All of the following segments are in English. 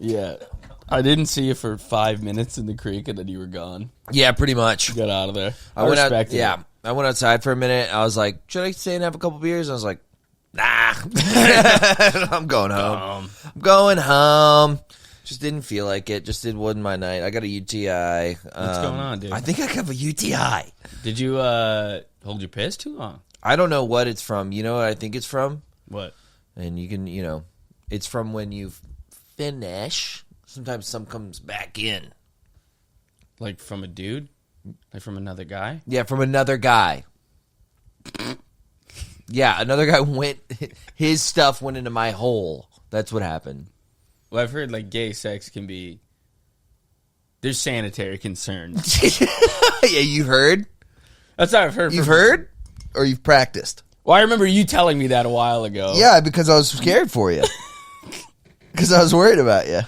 Yeah. I didn't see you for 5 minutes in the creek, and then you were gone. Yeah, pretty much. You got out of there. I went out. Yeah, I went outside for a minute. I was like, should I stay and have a couple beers? I was like, nah. I'm going home. I'm going home. Just didn't feel like it. Just wasn't my night. I got a UTI. What's going on, dude? I think I have a UTI. Did you hold your piss too long? I don't know what it's from. You know what I think it's from? What? And you can, it's from when you finish. Sometimes some comes back in. Like from a dude? Like from another guy? Yeah, from another guy. Yeah, another guy his stuff went into my hole. That's what happened. Well, I've heard like gay sex can be, there's sanitary concerns. Yeah, you heard? That's what I've heard. You've heard? Or you've practiced? Well, I remember you telling me that a while ago. Yeah, because I was scared for you. Because I was worried about you.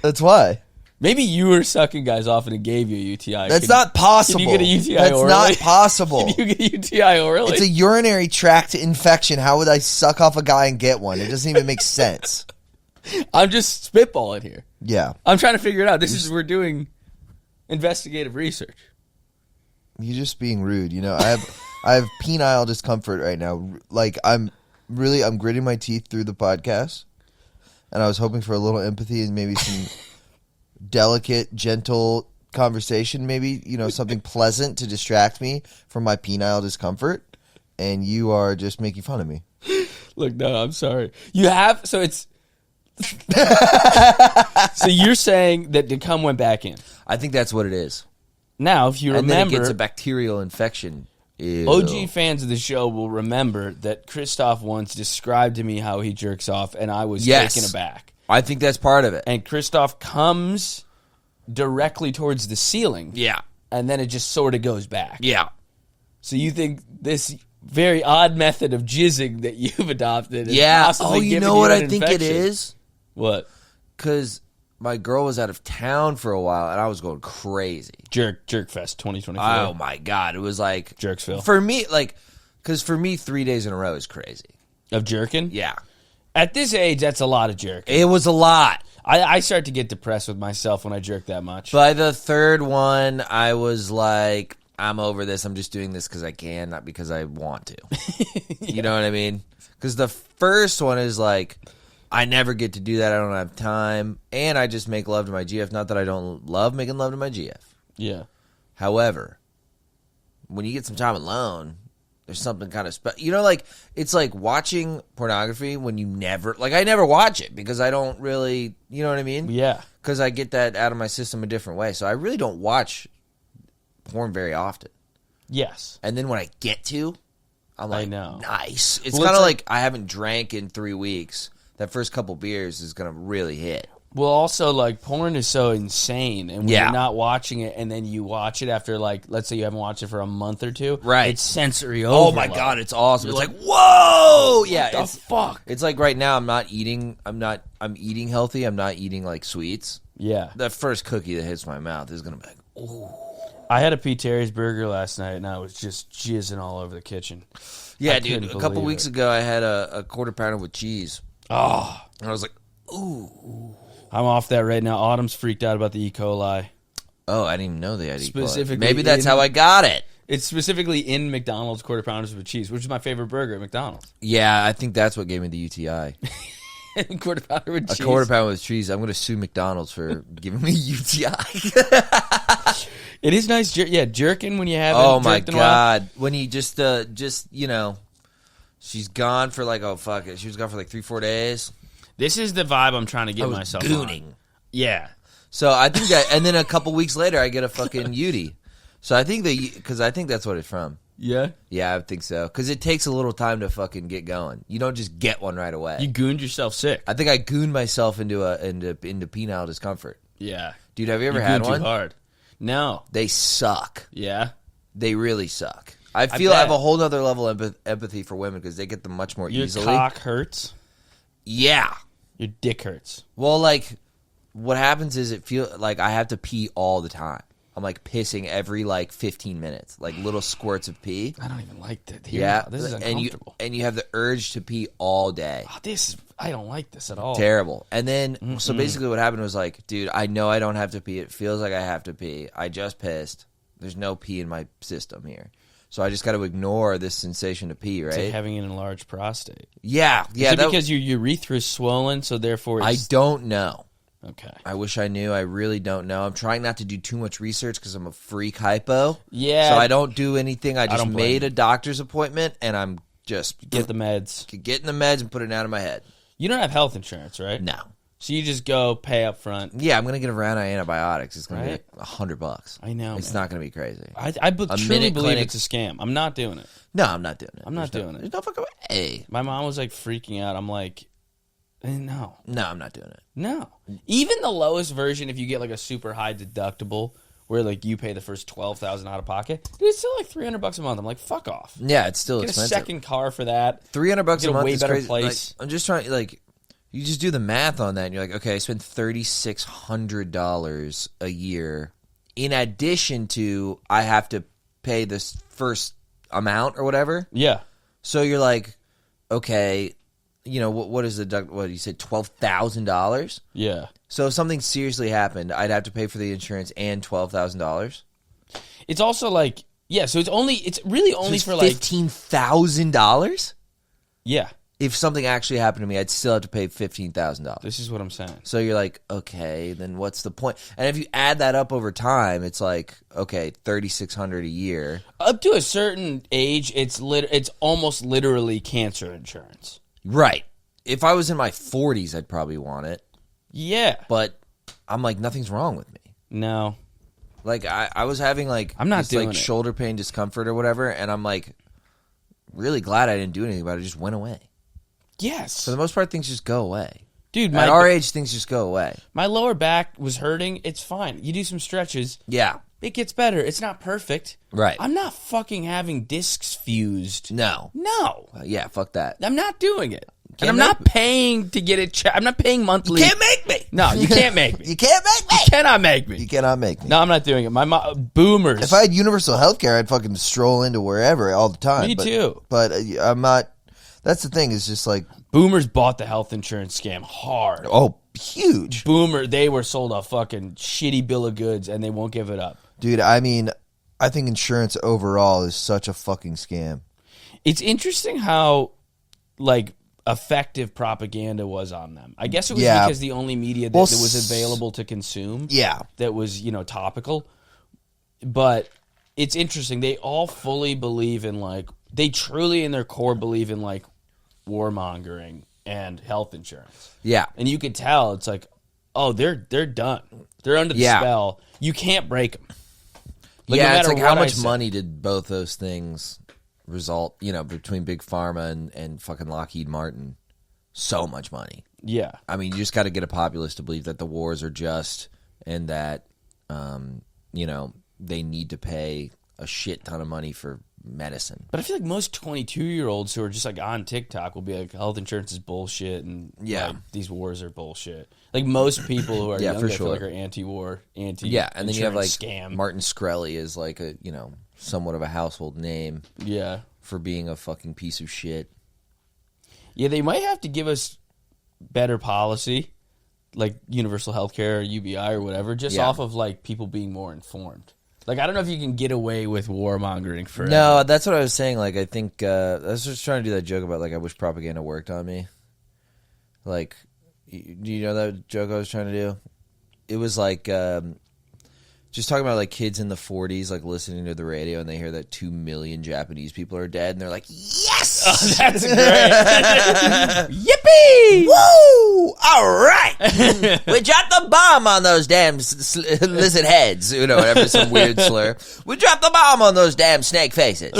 That's why. Maybe you were sucking guys off and it gave you a UTI. That's not possible. Can you get a UTI That's orally? not possible. Can you get a UTI orally? It's a urinary tract infection. How would I suck off a guy and get one? It doesn't even make sense. I'm just spitballing here. Yeah. I'm trying to figure it out. We're doing investigative research. You're just being rude. I have penile discomfort right now. Like I'm gritting my teeth through the podcast, and I was hoping for a little empathy and maybe some delicate, gentle conversation. Maybe something pleasant to distract me from my penile discomfort. And you are just making fun of me. Look, no, I'm sorry. You have so it's. So you're saying that the cum went back in? I think that's what it is. Now, if you remember, and then it gets a bacterial infection. Ew. OG fans of the show will remember that Christophe once described to me how he jerks off, and I was taken aback. I think that's part of it. And Christophe comes directly towards the ceiling. Yeah. And then it just sort of goes back. Yeah. So you think this very odd method of jizzing that you've adopted is possibly you giving know you what an I think infection? it is? What? Because my girl was out of town for a while, and I was going crazy. Jerk Fest 2024. Oh, my God. It was like... Jerksville. For me, because for me, 3 days in a row is crazy. Of jerking? Yeah. At this age, that's a lot of jerking. It was a lot. I start to get depressed with myself when I jerk that much. By the third one, I was like, I'm over this. I'm just doing this because I can, not because I want to. You know what I mean? Because the first one is like... I never get to do that. I don't have time. And I just make love to my GF. Not that I don't love making love to my GF. Yeah. However, when you get some time alone, there's something kind of special. It's like watching pornography when you never... I never watch it because I don't really... You know what I mean? Yeah. Because I get that out of my system a different way. So I really don't watch porn very often. Yes. And then when I get to, I'm like, I know. Nice. It's kind of like I haven't drank in 3 weeks. That first couple beers is going to really hit. Well, also, porn is so insane. And when you're not watching it and then you watch it after, let's say you haven't watched it for a month or two. Right. It's sensory overload. Oh, my God. It's awesome. It's like, whoa! Yeah. What the fuck? It's like right now I'm eating healthy. I'm not eating, sweets. Yeah. The first cookie that hits my mouth is going to be like, ooh. I had a P. Terry's burger last night, and I was just jizzing all over the kitchen. Yeah, dude. A couple weeks ago, I had a quarter pounder with cheese. Oh. And I was like, ooh. I'm off that right now. Autumn's freaked out about the E. coli. Oh, I didn't even know they had E. coli. Specifically Maybe that's how I got it. It's specifically in McDonald's quarter pounders with cheese, which is my favorite burger at McDonald's. Yeah, I think that's what gave me the UTI. Quarter pounder with cheese. A quarter pounder with cheese. I'm going to sue McDonald's for giving me UTI. It is nice, jerking when you have. Oh my God! When you just she's gone for she was gone for 3-4 days. This is the vibe I'm trying to get myself gooning. On. Yeah. So I think that, and then a couple weeks later, I get a fucking UTI. So I think because I think that's what it's from. Yeah? Yeah, I think so. Because it takes a little time to fucking get going. You don't just get one right away. You gooned yourself sick. I think I gooned myself into penile discomfort. Yeah. Dude, have you ever had one? Too hard. No. They suck. Yeah? They really suck. I feel I have a whole other level of empathy for women because they get them much more easily. Your cock hurts? Yeah. Your dick hurts. Well, what happens is it feels like I have to pee all the time. I'm pissing every 15 minutes, little squirts of pee. I don't even like that. Yeah, this is uncomfortable. And you have the urge to pee all day. Oh, this I don't like this at all. Terrible. And then, so basically what happened was like, dude, I know I don't have to pee. It feels like I have to pee. I just pissed. There's no pee in my system here. So I just got to ignore this sensation to pee, right? It's like having an enlarged prostate. Yeah. Is it because your urethra is swollen, so therefore I don't know. Okay. I wish I knew. I really don't know. I'm trying not to do too much research because I'm a freak hypo. Yeah. So I don't do anything. I just made a doctor's appointment, and I'm just... Get the meds. Getting the meds and putting it out of my head. You don't have health insurance, right? No. So you just go pay up front. Yeah, I'm going to get around on antibiotics. It's going to be like $100. I know. It's not going to be crazy. I truly believe it's a scam. I'm not doing it. No, I'm not doing it. I'm not doing it. There's no fucking way. My mom was like freaking out. I'm like, no. No, I'm not doing it. No. Even the lowest version, if you get like a super high deductible, where like you pay the first $12,000 out of pocket, dude, it's still like $300 a month. I'm like, fuck off. Yeah, it's still get expensive. Get a second car for that. $300 a month get a way is better crazy. place. Like, I'm just trying, like, you just do the math on that, and you're like, okay, I spend $3,600 a year. In addition to, I have to pay this first amount or whatever. Yeah. So you're like, okay, you know, what is the, what you said, $12,000? Yeah. So if something seriously happened, I'd have to pay for the insurance and $12,000. It's also like, yeah, so it's really only for like $15,000. Yeah. If something actually happened to me, I'd still have to pay $15,000. This is what I'm saying. So you're like, okay, then what's the point? And if you add that up over time, it's like, okay, $3,600 a year. Up to a certain age, it's almost literally cancer insurance. Right. If I was in my 40s, I'd probably want it. Yeah. But I'm like, nothing's wrong with me. No. Like, I was having, like, I'm not doing like it. Shoulder pain, discomfort or whatever, and I'm, like, really glad I didn't do anything about it. It just went away. Yes. For the most part, things just go away. Dude, at our age, things just go away. My lower back was hurting. It's fine. You do some stretches. Yeah. It gets better. It's not perfect. Right. I'm not fucking having discs fused. No. No. Yeah, fuck that. I'm not doing it. And I'm not paying to get it checked. I'm not paying monthly. You can't make me. No, you can't make me. You can't make me. You cannot make me. You cannot make me. No, I'm not doing it. My boomers. If I had universal health care, I'd fucking stroll into wherever all the time. Me too. But I'm not. That's the thing. Is just like boomers bought the health insurance scam hard. Oh, huge. Boomer, they were sold a fucking shitty bill of goods, and they won't give it up. Dude, I mean, I think insurance overall is such a fucking scam. It's interesting how, like, effective propaganda was on them. I guess it was because the only media that was available to consume that was, topical. But it's interesting. They all fully believe in, like, they truly in their core believe in, like, warmongering and health insurance. Yeah. And you could tell it's like, oh, they're done. They're under the spell. You can't break them. Like, yeah, no it's like how much say. money did both those things result, between Big Pharma and fucking Lockheed Martin? So much money. Yeah. I mean, you just got to get a populace to believe that the wars are just and that, they need to pay a shit ton of money for medicine. But I feel like most 22-year-olds who are just like on TikTok will be like, health insurance is bullshit and like, these wars are bullshit. Like most people who are young, for I sure. feel like are anti-war, and then you have like scam. Martin Shkreli is like a somewhat of a household name. Yeah, for being a fucking piece of shit. Yeah, they might have to give us better policy, like universal healthcare or UBI or whatever, just off of like people being more informed. Like, I don't know if you can get away with warmongering forever. No, that's what I was saying. Like, I think I was just trying to do that joke about, like, I wish propaganda worked on me. Like, do you know that joke I was trying to do? It was like just talking about, like, kids in the 40s, like, listening to the radio, and they hear that 2 million Japanese people are dead, and they're like, yes! Oh, that's great. Yippee! Woo! All right! We dropped the bomb on those damn lizard heads. Whatever, some weird slur. We dropped the bomb on those damn snake faces.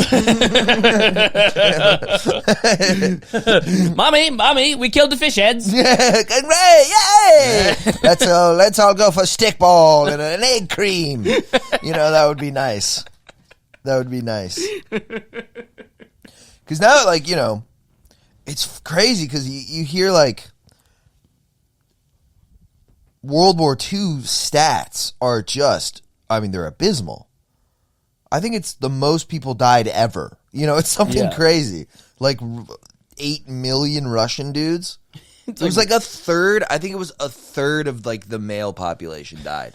Mommy, we killed the fish heads. Yay! Let's all go for stickball and an egg cream. That would be nice. That would be nice. Because now, like, it's crazy because you hear, like, World War II stats are just, they're abysmal. I think it's the most people died ever. It's something crazy. Like 8 million Russian dudes. It was like a third. I think it was a third of like the male population died.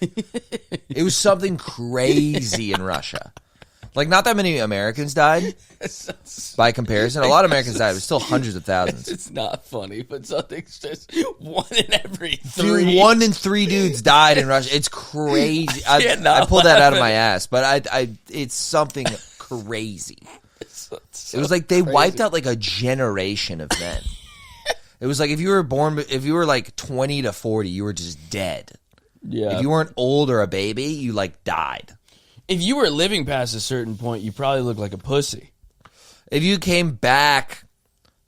It was something crazy in Russia. Like, not that many Americans died by comparison. A lot of Americans died. It was still hundreds of thousands. It's not funny, but something's just 1 in every 3. Dude, 1 in 3 dudes died in Russia. It's crazy. I pulled that out of my ass, but it's something crazy. So it was like they wiped out like a generation of men. It was like if you were like 20 to 40, you were just dead. Yeah. If you weren't old or a baby, you like died. If you were living past a certain point, you probably looked like a pussy. If you came back,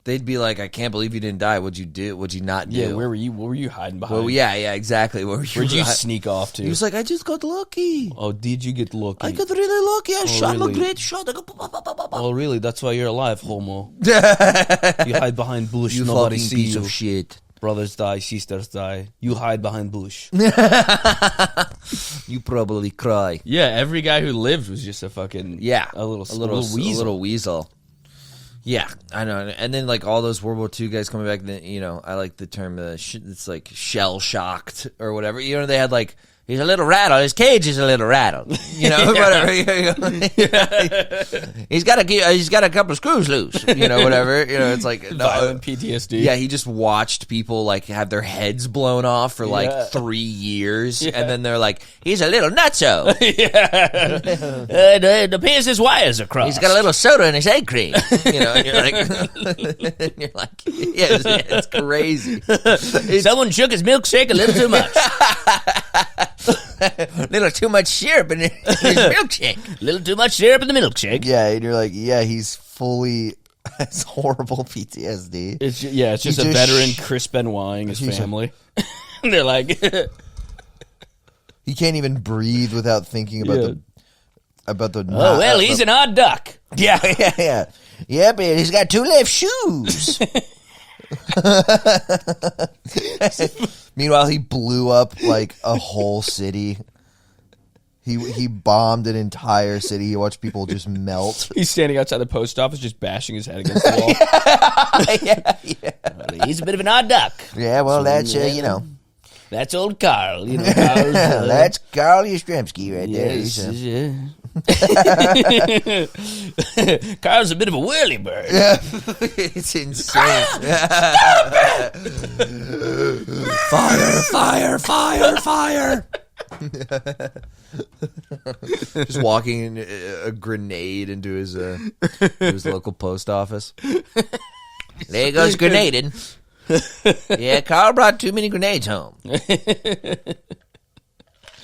they'd be like, "I can't believe you didn't die. What'd you do? What'd you not do?" Yeah, where were you? What were you hiding behind? Well, yeah, exactly. Where'd you sneak off to? He was like, "I just got lucky." Oh, did you get lucky? I got really lucky. I shot him a great shot. Oh, really? That's why you're alive, homo. You hide behind bush. You Nobody fucking sees piece you. of shit. Brothers die, sisters die. You hide behind bush. You probably cry. Yeah, every guy who lived was just a fucking a little weasel. Yeah, I know. And then like all those World War II guys coming back. Then I like the term it's like shell shocked or whatever. They had like. He's a little rattled. His cage is a little rattled. Whatever. He's got a couple of screws loose. Whatever. It's like violent PTSD. Yeah, he just watched people like have their heads blown off for like 3 years, and then they're like, he's a little nutso. The pierces wires across. He's got a little soda in his egg cream. And you're like, yeah, it's crazy. Someone shook his milkshake a little too much. A little too much syrup in his milkshake. A little too much syrup in the milkshake. Yeah, and you're like, yeah, he's fully has horrible PTSD. It's just a veteran Chris Benoit and his family. And they're like, he can't even breathe without thinking about the. Oh well, he's an odd duck. Yeah, but he's got 2 left shoes. Meanwhile, he blew up like a whole city. He bombed an entire city. He watched people just melt. He's standing outside the post office, just bashing his head against the wall. Yeah. Well, he's a bit of an odd duck. Yeah, well, that's that's old Carl. Carl's, that's Carl Yastrzemski right there. Carl's a bit of a whirly bird. Yeah. It's insane. Fire. Just walking a grenade into his local post office. There goes grenading. Yeah, Carl brought too many grenades home.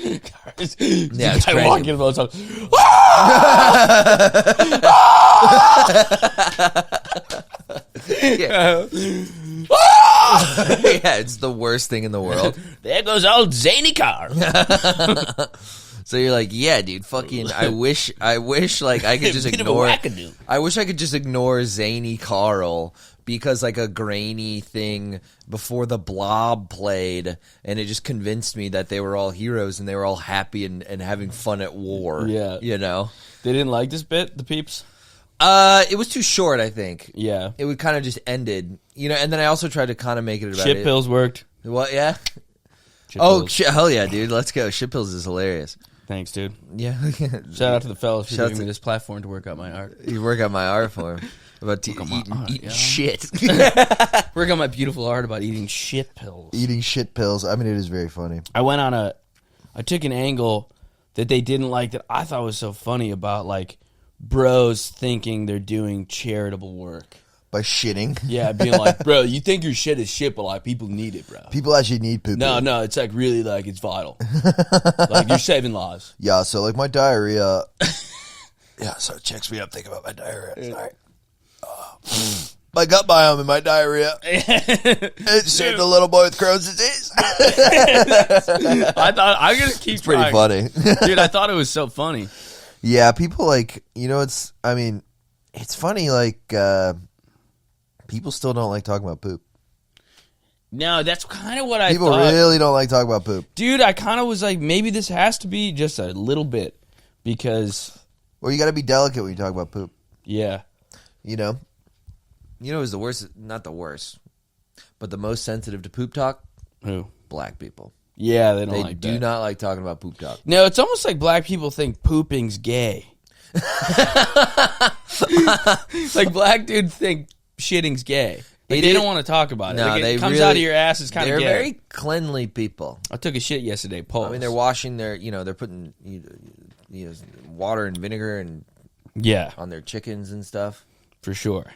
It's crazy. Walking in the post office. Yeah, it's the worst thing in the world. There goes old zany Carl. So you're like, yeah, dude, fucking. I wish, like I could just ignore. I wish I could just ignore zany Carl because like a grainy thing before the Blob played, and it just convinced me that they were all heroes and they were all happy and having fun at war. Yeah, they didn't like this bit, the peeps. It was too short, I think. Yeah, it would kind of just ended, and then I also tried to kind of make it about shit pills worked. What? Yeah. Hell yeah, dude! Let's go. Shit pills is hilarious. Thanks, dude. Yeah. Shout out to the fellas for giving me this platform to work out my art. You work out my art for him. About eating shit. Work on my beautiful art about eating shit pills. Eating shit pills. I mean, it is very funny. I took an angle that they didn't like that I thought was so funny about like bros thinking they're doing charitable work. By shitting? Yeah, being like, bro, you think your shit is shit, but like people need it, bro. People actually need poop. No, it's like really like it's vital. Like you're saving lives. Yeah, so like my diarrhea. Yeah, so it checks me up thinking about my diarrhea. Sorry. My gut biome and my diarrhea. It's saved a little boy with Crohn's disease. I thought I'm gonna keep. It's pretty funny, dude. I thought it was so funny. Yeah, people like it's funny like people still don't like talking about poop. No, that's kind of what I people thought. Really don't like talking about poop, dude. I kind of was like, maybe this has to be just a little bit because. Well, you got to be delicate when you talk about poop. Yeah, it was the worst. Not the worst, But the most sensitive to poop talk? Who? Black people. Yeah, they don't They like do that. not like talking about poop talk. No, it's almost like black people think pooping's gay. Like black dudes think shitting's gay. Like they don't want to talk about it. No, like they it comes really, out of your ass. It's kind of gay. They're very cleanly people. I took a shit yesterday. Pulse. I mean, they're washing their, they're putting water and vinegar and on their chickens and stuff. For sure.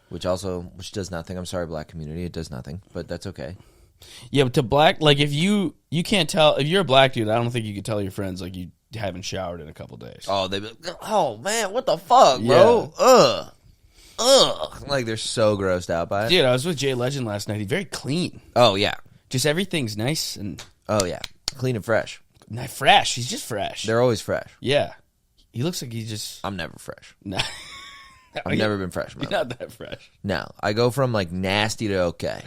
Which does nothing. I'm sorry, black community. It does nothing, but that's okay. Yeah, but to black, like if you can't tell, if you're a black dude, I don't think you can tell your friends like you haven't showered in a couple days. Oh, oh man, what the fuck, bro? Yeah. Ugh. Like they're so grossed out by it. Dude, I was with Jay Legend last night. He's very clean. Oh yeah. Just everything's nice and clean and fresh. Not fresh. He's just fresh. They're always fresh. Yeah. He looks like he's just. I'm never fresh. No. I've never been fresh. You're not that fresh. No, I go from like nasty to okay.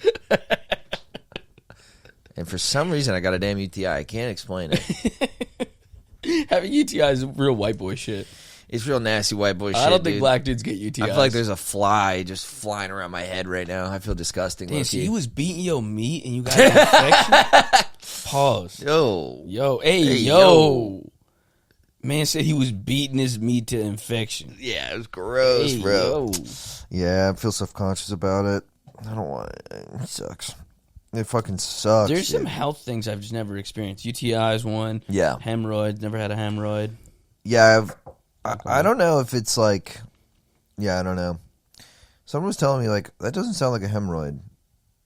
And for some reason, I got a damn UTI. I can't explain it. Having UTI is real white boy shit. It's real nasty white boy shit. I don't think black dudes get UTIs. I feel like there's a fly just flying around my head right now. I feel disgusting. Damn, so you was beating your meat and you got an infection? Pause. Yo. Yo. Man said he was beating his meat to infection. Yeah, it was gross, bro. Yo. Yeah, I feel self-conscious about it. I don't want it. It sucks. It fucking sucks. There's some health things I've just never experienced. UTI is one. Yeah. Hemorrhoids. Never had a hemorrhoid. Yeah, I don't know if it's like... Yeah, I don't know. Someone was telling me, like, that doesn't sound like a hemorrhoid.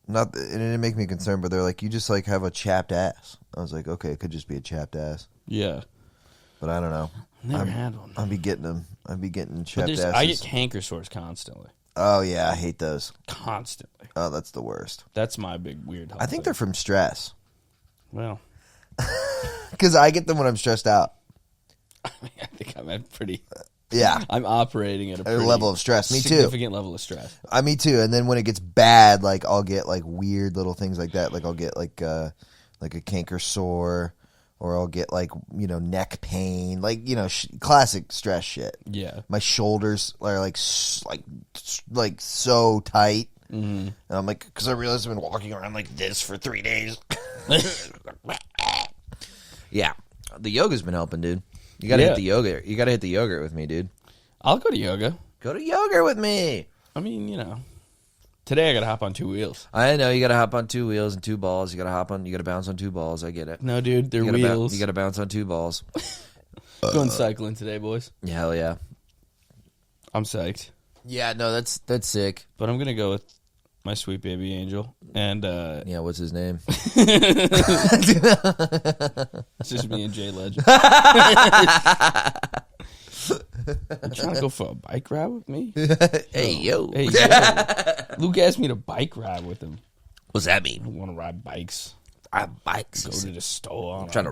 Not, and it didn't make me concerned, but they're like, you just, like, have a chapped ass. I was like, okay, it could just be a chapped ass. Yeah. But I don't know. Never had one. I'll be getting them. I'll be getting chapped asses. I get canker sores constantly. Oh, yeah, I hate those. Constantly. Oh, that's the worst. That's my big weird health I think they're from stress. Well. Because I get them when I'm stressed out. I think I'm at pretty... Yeah. I'm operating at a level of stress. Me too. Significant level of stress. Me too. And then when it gets bad, like, I'll get, like, weird little things like that. Like, I'll get, like a canker sore, or I'll get, like, neck pain. Like, classic stress shit. Yeah. My shoulders are, like so tight. Mm-hmm. And I'm like, because I realized I've been walking around like this for 3 days. Yeah. The yoga's been helping, dude. You gotta hit the yoga. You gotta hit the yogurt with me, dude. I'll go to yoga. Go to yogurt with me. I mean, today I gotta hop on 2 wheels. I know you gotta hop on 2 wheels and 2 balls. You gotta bounce on 2 balls. I get it. No, dude, they're wheels. You gotta bounce on 2 balls. Going cycling today, boys. Yeah, hell yeah. I'm psyched. Yeah, no, that's sick. But I'm gonna go with my sweet baby angel. And yeah, what's his name? It's just me and Jay Legend. You trying to go for a bike ride with me? Hey, yo. Luke asked me to bike ride with him. What's that I mean? want to ride bikes. Ride bikes. Go to the store. He's trying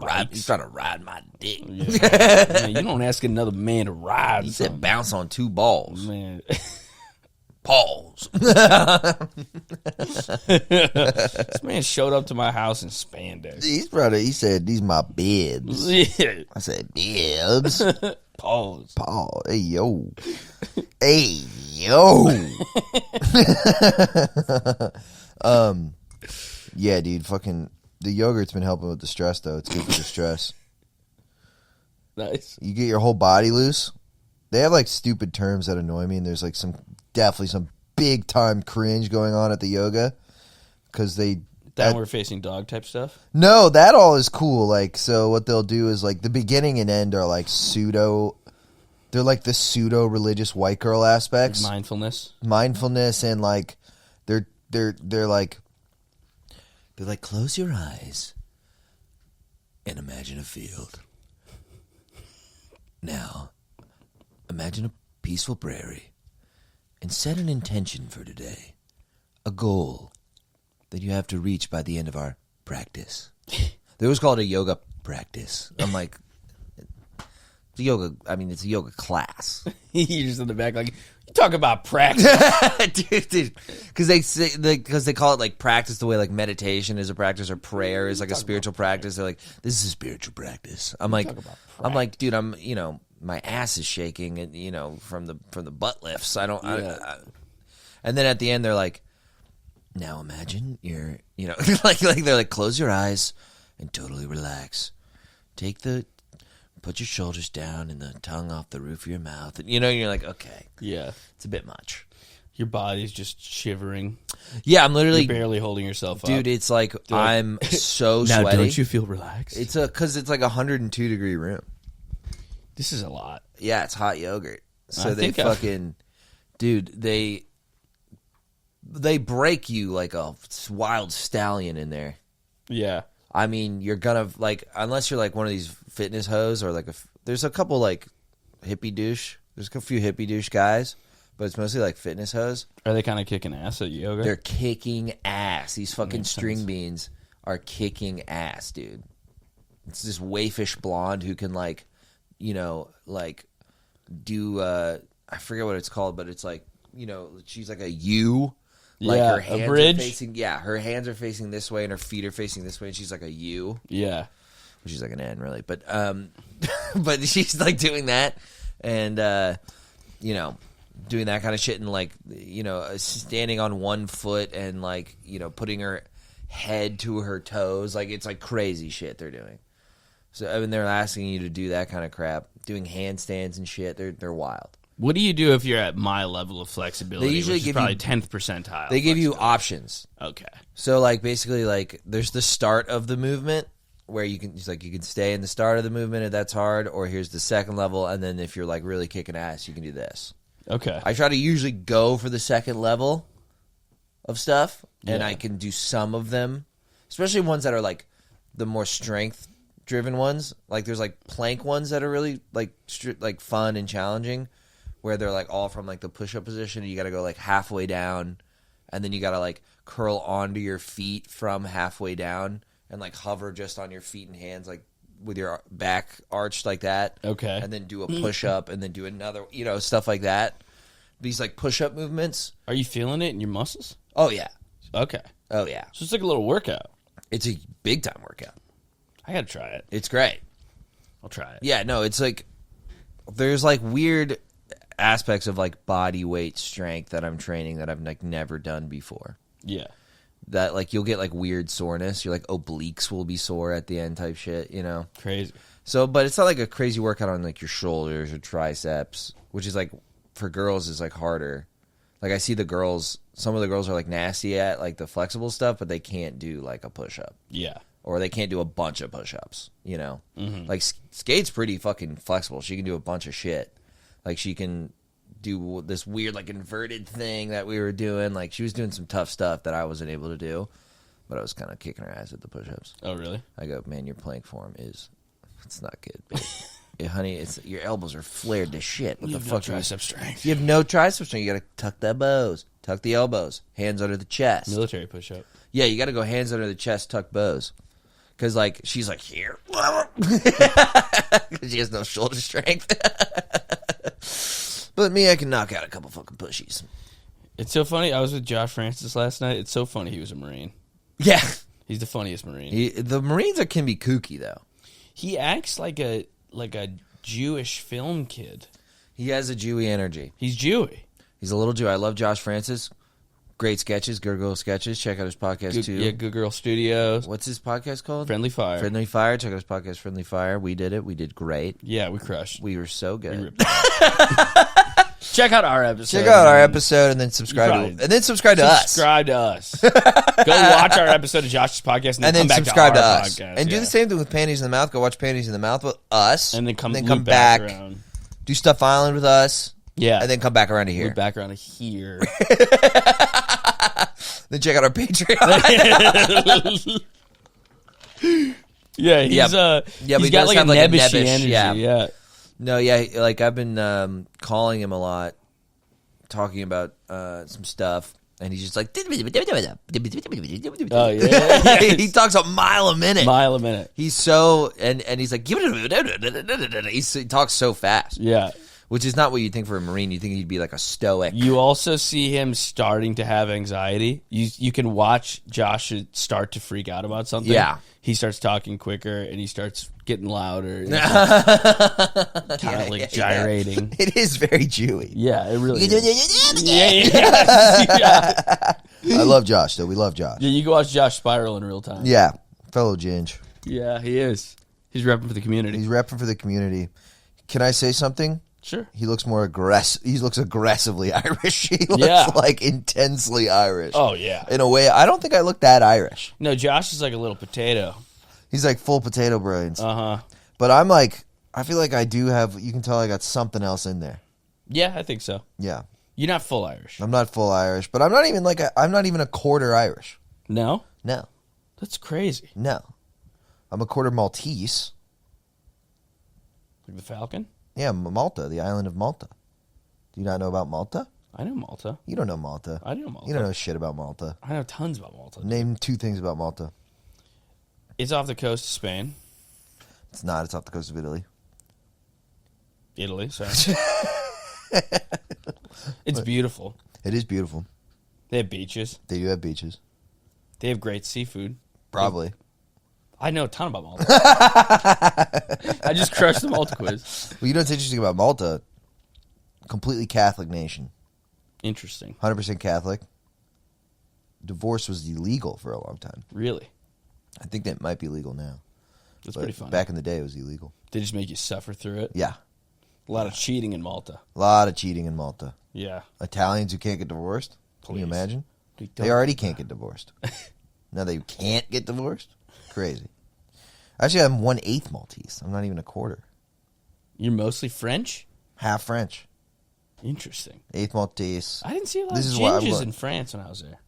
to ride my dick. Yeah. Man, you don't ask another man to ride. He said bounce on 2 balls. Man. Pause. This man showed up to my house in spandex. He said, these my bibs. Yeah. I said, bibs. Pause. Hey, yo. Hey, yo. Yeah, dude, fucking, the yogurt's been helping with the stress, though. It's good for the stress. Nice. You get your whole body loose. They have, like, stupid terms that annoy me, and there's, like, definitely some big-time cringe going on at the yoga, because they... Downward facing dog type stuff? No, that all is cool. Like, so what they'll do is, like, the beginning and end are, like, pseudo... They're, like, the pseudo-religious white girl aspects. Mindfulness, and, like, they're like... They're like, close your eyes and imagine a field. Now, imagine a peaceful prairie and set an intention for today, a goal that you have to reach by the end of our practice. They always call it a yoga practice. I'm like, it's a yoga class. You're just in the back like, you talk about practice. dude. Because they call it like practice the way like meditation is a practice or prayer is like a spiritual practice. They're like, this is a spiritual practice. I'm like, dude, my ass is shaking and from the butt lifts. And then at the end they're like, Now imagine you're, like they're like, close your eyes and totally relax. Put your shoulders down and the tongue off the roof of your mouth. And, you're like, okay. Yeah. It's a bit much. Your body's just shivering. Yeah, I'm literally... You're barely holding yourself up. Dude, it's like I'm so sweaty. Now, don't you feel relaxed? Because it's like a 102-degree room. This is a lot. Yeah, it's hot yogurt. So they fucking... Dude, they break you like a wild stallion in there. Yeah. I mean, you're gonna, like, unless you're like one of these fitness hoes or like there's a couple like hippie douche. There's a few hippie douche guys, but it's mostly like fitness hoes. Are they kind of kicking ass at yoga? They're kicking ass. These fucking string beans are kicking ass, dude. It's this waifish blonde who can like, like do, I forget what it's called, but it's like, she's like a U. Like her hands a bridge. Are facing, her hands are facing this way and her feet are facing this way, and she's like a U. Yeah, she's like an N, really. But but she's like doing that, and doing that kind of shit, and like standing on one foot and like putting her head to her toes, like it's like crazy shit they're doing. So I mean, they're asking you to do that kind of crap, doing handstands and shit. They're wild. What do you do if you're at my level of flexibility? They usually give probably you 10th percentile. They give you options. Okay. So like basically like there's the start of the movement where you can stay in the start of the movement if that's hard, or here's the second level, and then if you're like really kicking ass, you can do this. Okay. I try to usually go for the second level of stuff, and I can do some of them, especially ones that are like the more strength driven ones. Like there's like plank ones that are really like fun and challenging, where they're like all from like the push-up position, and you got to go like halfway down, and then you got to like curl onto your feet from halfway down and like hover just on your feet and hands, like with your back arched like that. Okay. And then do a push-up and then do another, stuff like that. These like push-up movements. Are you feeling it in your muscles? Oh, yeah. Okay. Oh, yeah. So it's like a little workout. It's a big-time workout. I got to try it. It's great. I'll try it. Yeah, no, it's like there's like weird aspects of like body weight strength that I'm training that I've like never done before. Yeah. That like you'll get like weird soreness. Your like obliques will be sore at the end type shit, Crazy. So, but it's not like a crazy workout on like your shoulders or triceps, which is like for girls is like harder. Like I see some of the girls are like nasty at like the flexible stuff, but they can't do like a push-up. Yeah. Or they can't do a bunch of push-ups, Mm-hmm. Like Skate's pretty fucking flexible. She can do a bunch of shit. Like she can do this weird like inverted thing that we were doing. Like she was doing some tough stuff that I wasn't able to do, but I was kind of kicking her ass at the push-ups. Oh, really? I go, man, your plank form it's not good, babe. Yeah, honey, your elbows are flared to shit. What You the have fuck? no tricep strength. You have no tricep strength. You got to tuck the bows, tuck the elbows, hands under the chest. Military push-up. Yeah, you got to go hands under the chest, tuck bows. Because, like, she's like, here. Because she has no shoulder strength. But me, I can knock out a couple fucking pushies. It's so funny. I was with Josh Francis last night. It's so funny he was a Marine. Yeah. He's the funniest Marine. The Marines can be kooky, though. He acts like a Jewish film kid. He has a Jewy energy. He's Jewy. He's a little Jew. I love Josh Francis. Great sketches, Good Girl sketches. Check out his podcast, too. Yeah, Good Girl Studios. What's his podcast called? Friendly Fire. Friendly Fire. Check out his podcast, Friendly Fire. We did it. We did great. Yeah, we crushed. We were so good. Check out our episode. Check out our episode and then subscribe to Subscribe to us. Subscribe to us. Go watch our episode of Josh's podcast and then come back subscribe to to our us. podcast. And do the same thing with Panties in the Mouth. Go watch Panties in the Mouth with us. And then come back. around. Do Stuff Island with us. Yeah. And then come back around to here. Loop back around to here. Then check out our Patreon. Yeah, he's he's got like a nebbish energy. Yeah. No, yeah, like I've been calling him a lot, talking about some stuff, and he's just like, Oh yeah. he talks a mile a minute. He's so and he's like, he talks so fast. Yeah. Which is not what you'd think for a Marine. You'd think he'd be like a stoic. You also see him starting to have anxiety. You can watch Josh start to freak out about something. Yeah. He starts talking quicker, and he starts getting louder. And kind of like gyrating. It is very Jewy. Yeah, it really is. Yeah. I love Josh, though. We love Josh. Yeah, you can watch Josh spiral in real time. Yeah, fellow Ginge. Yeah, he is. He's repping for the community. He's repping for the community. Can I say something? Sure. He looks more aggressive. He looks aggressively Irish. He looks like intensely Irish. Oh, yeah. In a way, I don't think I look that Irish. No, Josh is like a little potato. He's like full potato brains. Uh-huh. But I'm like, I feel like I do have, you can tell I got something else in there. Yeah, I think so. Yeah. You're not full Irish. I'm not full Irish, but I'm not even like, I'm not even a quarter Irish. No? No. That's crazy. No. I'm a quarter Maltese. Like the Falcon? Yeah, Malta, the island of Malta. Do you not know about Malta? I know Malta. You don't know Malta. I know Malta. You don't know shit about Malta. I know tons about Malta. Name 2 things about Malta. It's off the coast of Spain. It's not. It's off the coast of Italy. Italy, sorry. It's beautiful. It is beautiful. They have beaches. They do have beaches. They have great seafood. Probably. I know a ton about Malta. I just crushed the Malta quiz. Well, you know what's interesting about Malta? Completely Catholic nation. Interesting. 100% Catholic. Divorce was illegal for a long time. Really? I think that might be legal now. That's But pretty fun. back in the day, it was illegal. They just make you suffer through it. Yeah. A lot of cheating in Malta. A lot of cheating in Malta. Yeah. Italians who can't get divorced. Can you Please. imagine? We They don't- already can't get divorced. Now they can't get divorced? Crazy. Actually, I'm 1/8 Maltese. I'm not even a quarter. You're mostly French? Half French. Interesting. 1/8 Maltese. I didn't see a lot This of is what I ginges want. in France when I was there.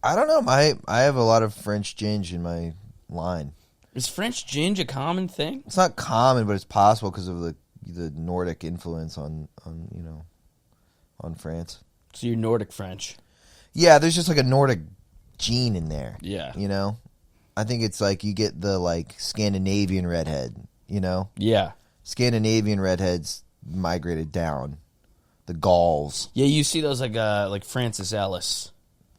I don't know. I have a lot of French ginge in my line. Is French ginge a common thing? It's not common, but it's possible because of the Nordic influence on France. So you're Nordic French. Yeah, there's just like a Nordic gene in there. Yeah. You know? I think it's like you get the like Scandinavian redhead, you know? Yeah. Scandinavian redheads migrated down. The Gauls. Yeah, you see those like Francis Ellis.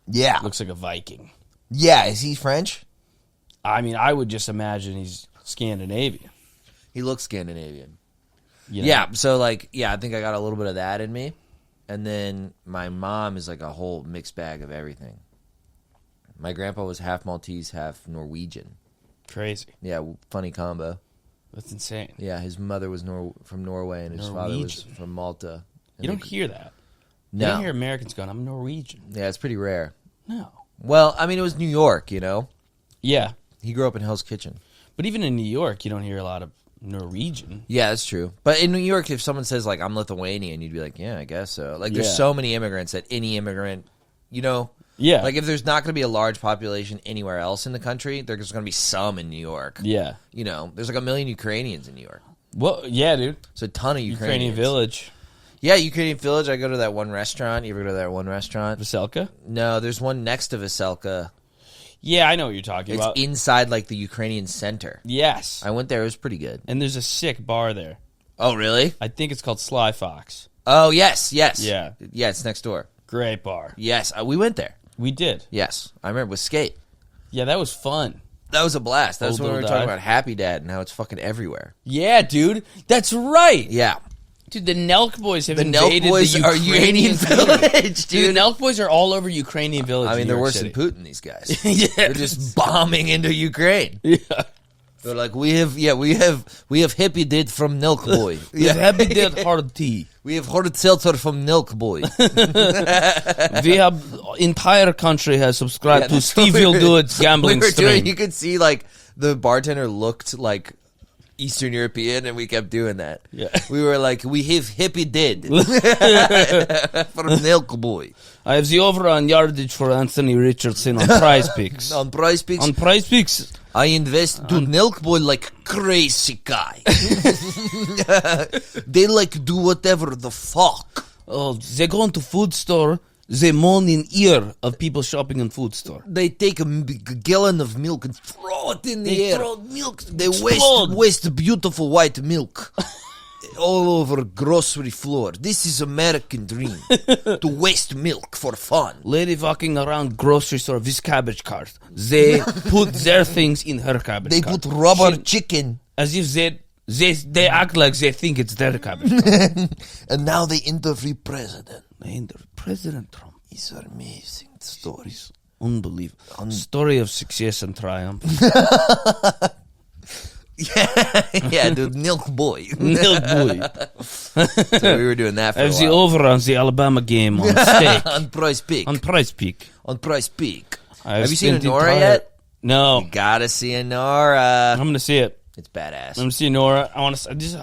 Yeah. Looks like a Viking. Yeah, is he French? I mean, I would just imagine he's Scandinavian. He looks Scandinavian. You know? Yeah, so like, I think I got a little bit of that in me. And then my mom is like a whole mixed bag of everything. My grandpa was half Maltese, half Norwegian. Crazy. Yeah, funny combo. That's insane. Yeah, his mother was from Norway and his father was Norwegian. from Malta. You don't hear that. You No. don't hear Americans going, I'm Norwegian. Yeah, it's pretty rare. No. Well, I mean, it was New York, you know? Yeah. He grew up in Hell's Kitchen. But even in New York, you don't hear a lot of Norwegian. Yeah, that's true. But in New York, if someone says, like, I'm Lithuanian, you'd be like, yeah, I guess so. Like, there's Yeah. so many immigrants that any immigrant, you know? Yeah. Like, if there's not going to be a large population anywhere else in the country, there's going to be some in New York. Yeah. You know, there's like 1 million Ukrainians in New York. Well, yeah, dude. It's a ton of Ukrainian Ukrainians. village. Yeah, Ukrainian village. I go to that one restaurant. You ever go to that one restaurant? Veselka? No, there's one next to Veselka. Yeah, I know what you're talking It's about. inside, like, the Ukrainian center. Yes. I went there. It was pretty good. And there's a sick bar there. Oh, really? I think it's called Sly Fox. Oh, yes. Yeah. Yeah, it's next door. Great bar. Yes, we went there. We did. Yes, I remember with Skate. Yeah, that was fun. That was a blast. That's Old when we were Little talking Dive. about Happy Dad and how it's fucking everywhere. Yeah, dude. That's right. Yeah. Dude, the Nelk Boys have The invaded Nelk Boys the are Ukrainian Ukrainian village, Dude, dude. the Nelk Boys are all over Ukrainian village. I mean, in they're New York worse City. than Putin, these guys. Yeah. They're just bombing into Ukraine. Yeah. They're like, we have Happy Dad from Nelk Boy. We have Happy Dad hard tea. We have hard seltzer from Nelk Boy. We have entire country has subscribed Yeah, to that's what Steve we will were- do it gambling we were stream. doing, you could see, like, the bartender looked like Eastern European, and we kept doing that. Yeah. We were like, we have Happy Dad from Nelk Boy. I have the over on yardage for Anthony Richardson on Prize Picks. On Prize Picks, On Prize Picks. I invest to Nelk Boy like crazy guy. They like do whatever the fuck. Oh, they go into food store. They moan in ear of people shopping in food store. They take a gallon of milk and throw it in the They air. throw milk. They explode. waste beautiful white milk all over grocery floor. This is American dream. To waste milk for fun. Lady walking around grocery store with cabbage cart. They put their things in her cabbage They cart. put rubber She- chicken, as if they act like they think it's their cabbage cart. and now they interview president. And President Trump. These are amazing stories. Unbelievable. Story of success and triumph. Yeah, dude, Nelk Boy. Nelk Boy. So we were doing that for a As the while. over on the Alabama game on stake. On Price Peak. On Price Peak. On Price Peak. Have Have you seen Nora yet? No. You gotta see Nora. I'm going to see it. It's badass. I'm going to see Nora. I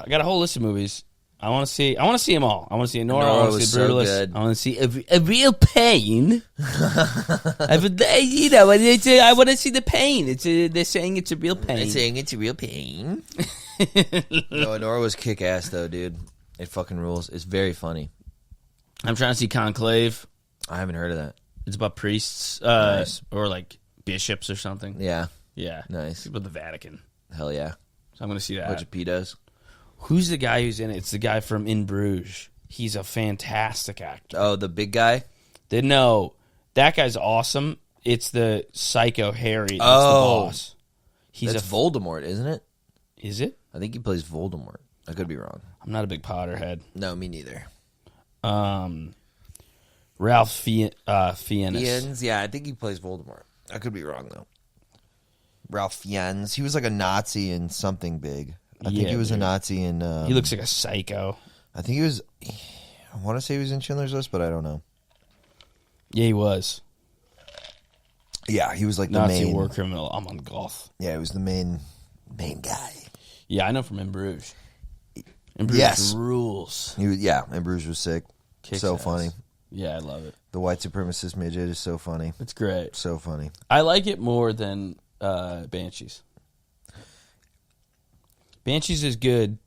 got a whole list of movies. I want to see them all. I want to see Nora. I want to see Brutalist. So I want to see a real pain. I want to see the pain. They're saying it's a real pain. They're saying it's a real pain. No, Nora was kick ass though, dude. It fucking rules. It's very funny. I'm trying to see Conclave. I haven't heard of that. It's about priests Nice. or like bishops or something. Yeah. Yeah. Nice. It's about the Vatican. Hell yeah. So I'm going to see that. Bunch of pedos. Who's the guy who's in it? It's the guy from In Bruges. He's a fantastic actor. Oh, the big guy? No, that guy's awesome. It's the psycho Harry that's the boss. That's Voldemort, isn't it? Is it? I think he plays Voldemort. I could be wrong. I'm not a big Potterhead. No, me neither. Ralph Fiennes. Fiennes? Yeah, I think he plays Voldemort. I could be wrong, though. Ralph Fiennes. He was like a Nazi in something big. I think he was a Nazi in... he looks like a psycho. I think he was... I want to say he was in Schindler's List, but I don't know. Yeah, he was. Yeah, he was like the Nazi main... war criminal. I'm on Goth. Yeah, he was the main guy. Yeah, I know from In Bruges. In Bruges rules. And Bruges was sick. Kicks so ass. funny. Yeah, I love it. The white supremacist midget is so funny. It's great. So funny. I like it more than Banshees. Banshees is good.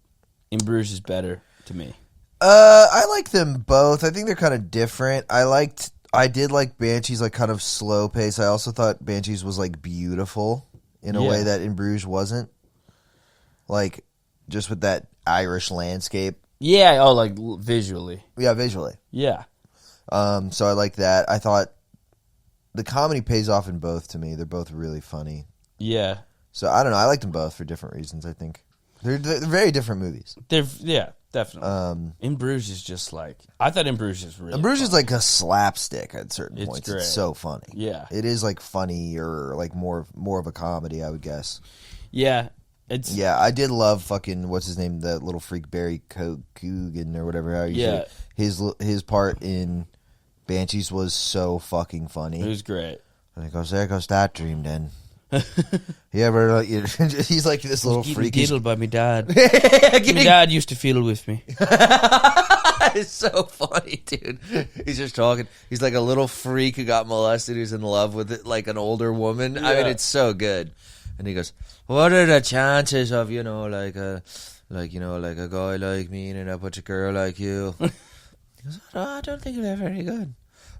In Bruges is better to me. I like them both. I think they're kind of different. I did like Banshees, like kind of slow pace. I also thought Banshees was like beautiful in a way that In Bruges wasn't. Like just with that Irish landscape. Yeah, like visually. Yeah, visually. Yeah. So I like that. I thought the comedy pays off in both to me. They're both really funny. Yeah. So I don't know. I like them both for different reasons, I think. They're very different movies. Yeah, definitely. In Bruges is just like... I thought In Bruges is really In Bruges funny. is like a slapstick at certain It's points. great. It's so funny. Yeah. It is like funny or like more of a comedy, I would guess. Yeah. Yeah, I did love fucking, what's his name, that little freak Barry Coogan or whatever. How you say it. His part in Banshees was so fucking funny. It was great. And he goes, there goes that dream then. He ever he's like this little freak. Diddled by me dad. My dad used to fiddle with me. It's so funny, dude. He's just talking. He's like a little freak who got molested who's in love with it, like an older woman. Yeah. I mean, it's so good. And he goes, what are the chances of, like a guy like me and a bunch of girl like you? He goes, I don't think they're very good.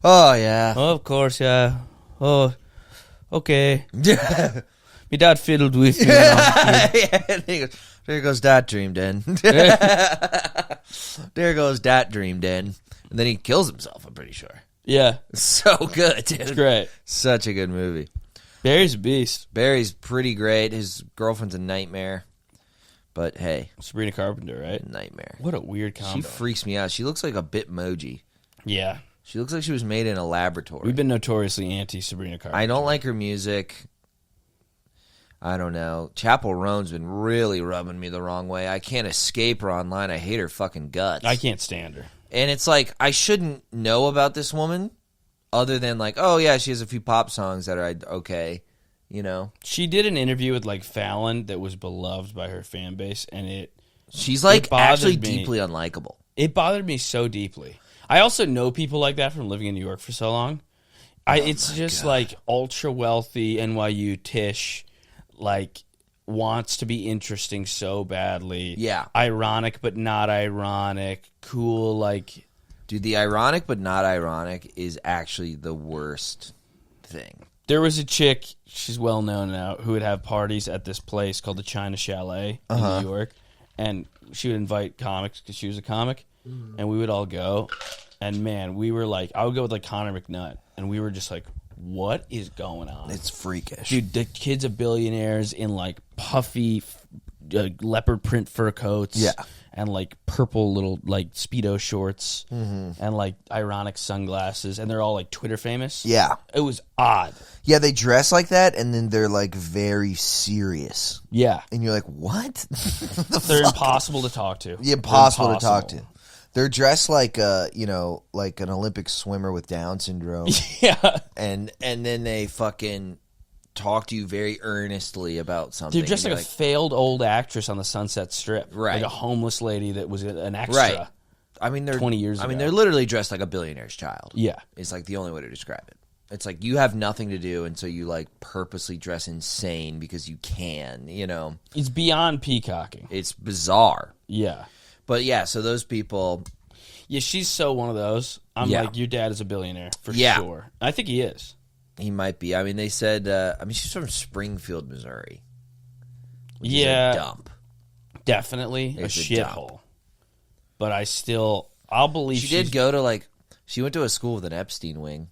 Oh, yeah. Oh, of course, yeah. Oh, okay. My dad fiddled with me. Yeah. And he goes, there goes that dream den. There goes that dream den. And then he kills himself, I'm pretty sure. Yeah. So good, dude. It's great. Such a good movie. Barry's a beast. Barry's pretty great. His girlfriend's a nightmare. But hey. Sabrina Carpenter, right? Nightmare. What a weird combo. She freaks me out. She looks like a Bitmoji. Yeah. She looks like she was made in a laboratory. We've been notoriously anti-Sabrina Carpenter. I don't like her music. I don't know. Chappell Roan's been really rubbing me the wrong way. I can't escape her online. I hate her fucking guts. I can't stand her. And it's like, I shouldn't know about this woman other than like, oh yeah, she has a few pop songs that are okay, She did an interview with like Fallon that was beloved by her fan base, and she's like actually me. deeply unlikable. It bothered me so deeply. I also know people like that from living in New York for so long. It's just God. Like ultra wealthy NYU Tish, like wants to be interesting so badly. Yeah. Ironic but not ironic. Cool, like... Dude, the ironic but not ironic is actually the worst thing. There was a chick, she's well known now, who would have parties at this place called the China Chalet in New York. And she would invite comics because she was a comic. And we would all go. And man, we were like... I would go with like Connor McNutt. And we were just like... What is going on? It's freakish. Dude, the kids of billionaires in like puffy leopard print fur coats. Yeah. and like purple little like Speedo shorts and like ironic sunglasses, and they're all like Twitter famous. Yeah. It was odd. Yeah, they dress like that, and then they're like very serious. Yeah. And you're like, what? They're impossible to talk to. Yeah, impossible to talk to. They're dressed like like an Olympic swimmer with Down syndrome. Yeah. And then they fucking talk to you very earnestly about something. They're just like a failed old actress on the Sunset Strip. Right. Like a homeless lady that was an extra. Right. I mean, they're 20 years ago. I mean, they're literally dressed like a billionaire's child. Yeah. It's like the only way to describe it. It's like you have nothing to do, and so you like purposely dress insane because you can, you know. It's beyond peacocking. It's bizarre. Yeah. But yeah, so those people. Yeah, she's so one of those. I'm like, your dad is a billionaire for sure. I think he is. He might be. I mean, they said. She's from Springfield, Missouri. Which is a dump. Definitely It's a a shithole. But I'll believe she did go to she went to a school with an Epstein wing.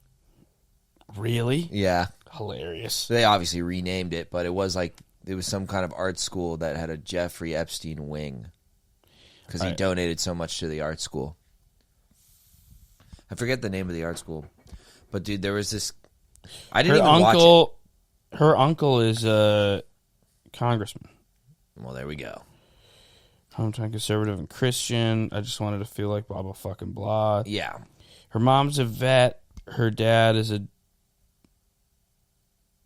Really? Yeah, hilarious. So they obviously renamed it, but it was some kind of art school that had a Jeffrey Epstein wing because he donated so much to the art school. I forget the name of the art school, but dude, there was this. I didn't even watch it. Her uncle is a congressman. Well, there we go. Hometown conservative and Christian. I just wanted to feel like blah blah fucking blah. Yeah. Her mom's a vet. Her dad is a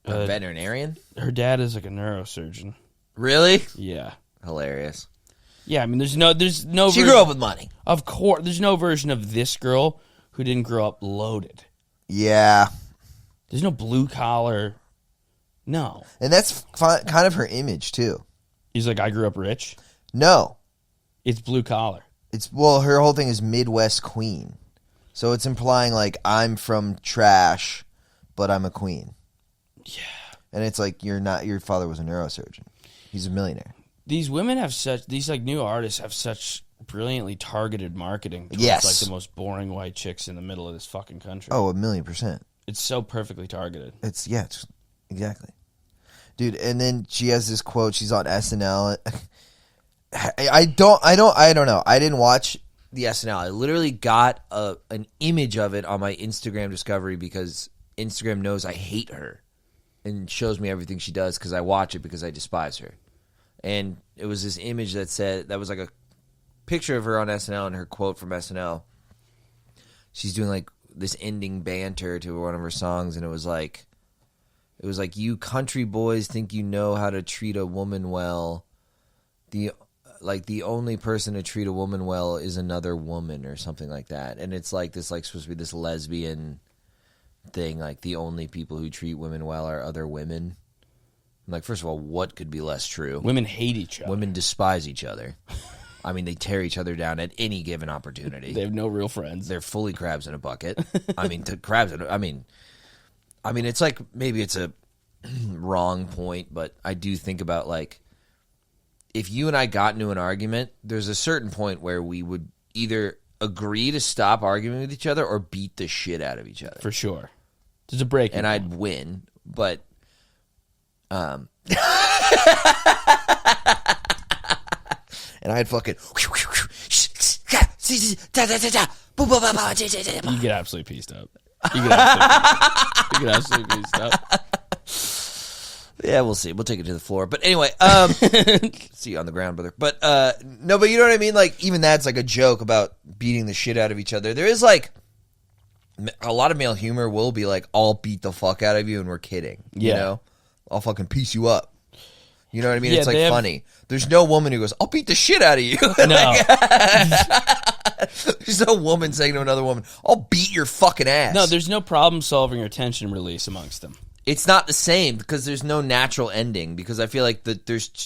veterinarian. Her dad is like a neurosurgeon. Really? Yeah. Hilarious. Yeah, I mean, there's no. She grew up with money. Of course, there's no version of this girl who didn't grow up loaded. Yeah. There's no blue collar. No. And that's kind of her image, too. He's like, I grew up rich. No. It's blue collar. Her whole thing is Midwest queen. So it's implying like I'm from trash, but I'm a queen. Yeah. And it's like you're not. Your father was a neurosurgeon. He's a millionaire. These women have these like new artists have such brilliantly targeted marketing towards yes. like the most boring white chicks in the middle of this fucking country. Oh, 1,000,000%. It's so perfectly targeted. It's exactly. Dude, and then she has this quote. She's on SNL. I don't know. I didn't watch the SNL. I literally got an image of it on my Instagram discovery because Instagram knows I hate her and shows me everything she does because I watch it because I despise her. And it was this image that was like a picture of her on SNL and her quote from SNL. She's doing like this ending banter to one of her songs, and it was like, you country boys think you know how to treat a woman well. The only person to treat a woman well is another woman or something like that. And it's like this, like supposed to be this lesbian thing. Like the only people who treat women well are other women. I'm like, first of all, what could be less true? Women hate each other. Women despise each other. I mean, they tear each other down at any given opportunity. They have no real friends. They're fully crabs in a bucket. I mean, it's like maybe it's a wrong point, but I do think about like, if you and I got into an argument, there's a certain point where we would either agree to stop arguing with each other or beat the shit out of each other. For sure. There's a break. And I'd win, but and I'd fucking you get absolutely pieced up. You get absolutely pieced up. Yeah, we'll see. We'll take it to the floor. But anyway, see you on the ground, brother. But no, but you know what I mean? Like, even that's like a joke about beating the shit out of each other. There is like a lot of male humor will be like, I'll beat the fuck out of you, and we're kidding. Yeah. You know? I'll fucking piece you up. You know what I mean? Yeah, it's like funny. There's no woman who goes, I'll beat the shit out of you. No. There's no woman saying to another woman, I'll beat your fucking ass. No, there's no problem solving or tension release amongst them. It's not the same because there's no natural ending. Because I feel like there's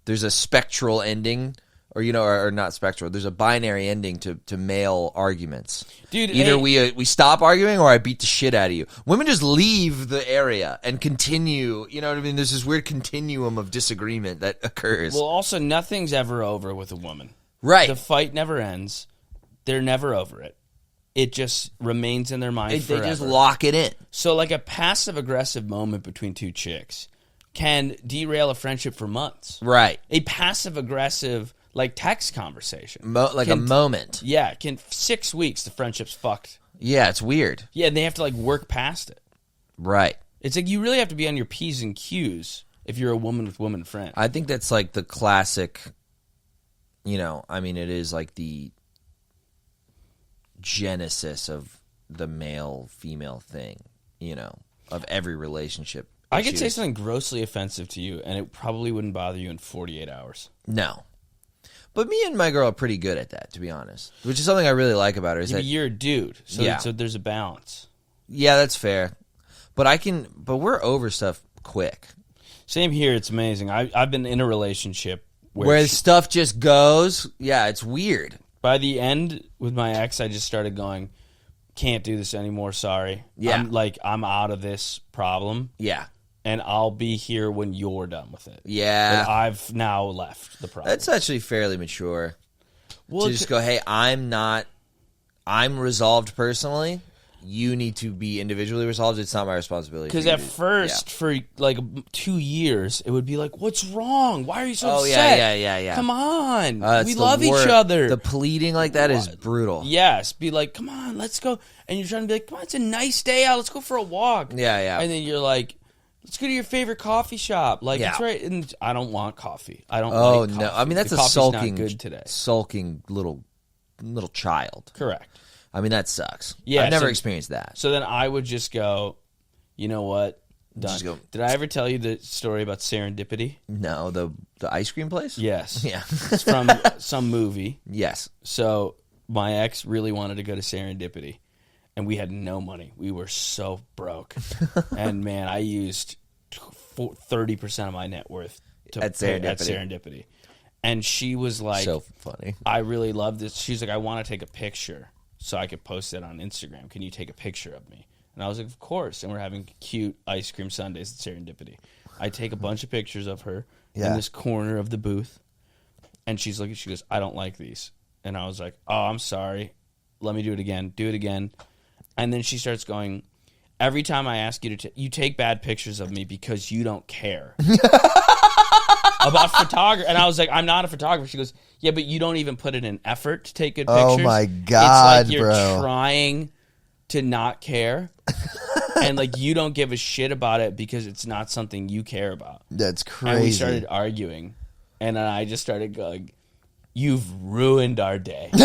a spectral ending, or or not spectral. There's a binary ending to male arguments. Dude, either we stop arguing or I beat the shit out of you. Women just leave the area and continue. You know what I mean? There's this weird continuum of disagreement that occurs. Well, also nothing's ever over with a woman. Right. The fight never ends. They're never over it. It just remains in their mind forever. They just lock it in. So like a passive-aggressive moment between two chicks can derail a friendship for months. Right. A passive-aggressive, like text conversation. A moment. Yeah, 6 weeks, the friendship's fucked. Yeah, it's weird. Yeah, and they have to like work past it. Right. It's like you really have to be on your P's and Q's if you're a woman with woman friend. I think that's like the classic, it is like the genesis of the male-female thing, of every relationship. I could say something grossly offensive to you, and it probably wouldn't bother you in 48 hours. No. But me and my girl are pretty good at that, to be honest. Which is something I really like about her. Is that you're a dude, so there's a balance. Yeah, that's fair. But we're over stuff quick. Same here. It's amazing. I've been in a relationship where stuff just goes. Yeah, it's weird. By the end with my ex, I just started going, can't do this anymore. Sorry. Yeah. I'm out of this problem. Yeah. And I'll be here when you're done with it. Yeah. And I've now left the problem. That's actually fairly mature. Well, to just go, hey, I'm resolved personally. You need to be individually resolved. It's not my responsibility. Because at first, for like 2 years, it would be like, what's wrong? Why are you so upset? Yeah. Come on. We love each other. The pleading like that is brutal. Yes. Be like, come on, let's go. And you're trying to be like, come on, it's a nice day out. Let's go for a walk. Yeah. And then you're like, let's go to your favorite coffee shop. Like, it's right. And I don't want coffee. I don't like coffee. No. I mean, that's a sulking little child. Correct. I mean, that sucks. Yeah, I've never experienced that. So then I would just go, you know what? Done. Just go. Did I ever tell you the story about Serendipity? No, the ice cream place? Yes. Yeah. It's from some movie. Yes. So my ex really wanted to go to Serendipity, and we had no money. We were so broke. And, man, I used 30% of my net worth at Serendipity. And she was like, so funny. I really love this. She's like, I want to take a picture so I could post it on Instagram. Can you take a picture of me? And I was like, of course. And we're having cute ice cream sundaes at Serendipity. I take a bunch of pictures of her in this corner of the booth. And she's looking, she goes, I don't like these. And I was like, oh, I'm sorry. Let me do it again. Do it again. And then she starts going, every time I ask you to you take bad pictures of me because you don't care. About photography. And I was like, I'm not a photographer. She goes, yeah, but you don't even put in an effort to take good pictures. Oh, my God, it's like you're trying to not care. And, like, you don't give a shit about it because it's not something you care about. That's crazy. And we started arguing. And then I just started going, you've ruined our day. We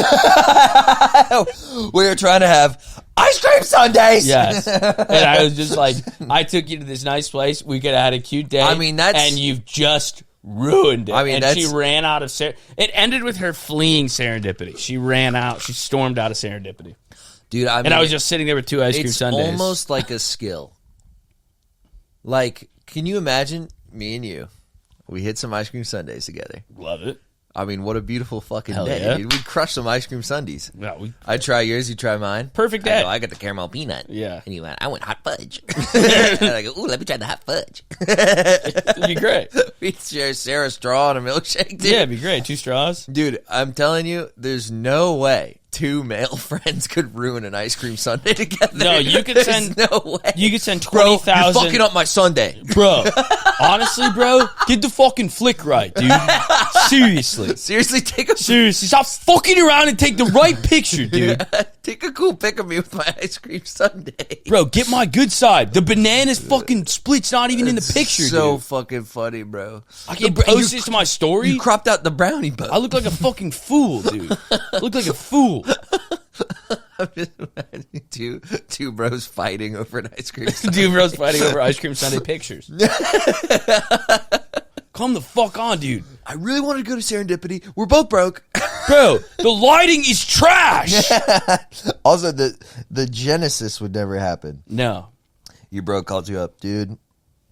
were trying to have ice cream sundaes. Yes. And I was just like, I took you to this nice place. We could have had a cute day. I mean, and you've just ruined it. I mean, and she ran out of it ended with her fleeing Serendipity. She ran out. She stormed out of Serendipity. Dude, I mean, and I was just sitting there with 2 ice cream sundaes. It's almost like a skill. Like, can you imagine me and you? We hit some ice cream sundaes together. Love it. I mean, what a beautiful fucking Hell day, yeah. dude. We'd crush some ice cream sundaes. Yeah, I'd try yours, you try mine. Perfect day. I got the caramel peanut. Yeah. And you went, I went hot fudge. And I go, ooh, let me try the hot fudge. It'd be great. We'd share a straw and a milkshake, dude. Yeah, it'd be great. 2 straws. Dude, I'm telling you, there's no way 2 male friends could ruin an ice cream sundae together. No, you could send no way. You could send 20,000. 20,000. You're fucking up my sundae. Bro, honestly, bro, get the fucking flick right, dude. Seriously. Seriously, stop fucking around and take the right picture, dude. Take a cool pic of me with my ice cream sundae. Bro, get my good side. The banana's fucking split's not even in the picture, so dude. fucking funny, bro. I can post this to my story. You cropped out the brownie bun. I look like a fucking fool, dude. I look like a fool. I'm just imagining two bros fighting over an ice cream sundae. 2 bros fighting over ice cream sundae pictures. Come the fuck on, dude. I really wanted to go to Serendipity. We're both broke. Bro, the lighting is trash. Also, the genesis would never happen. No. Your bro called you up, dude.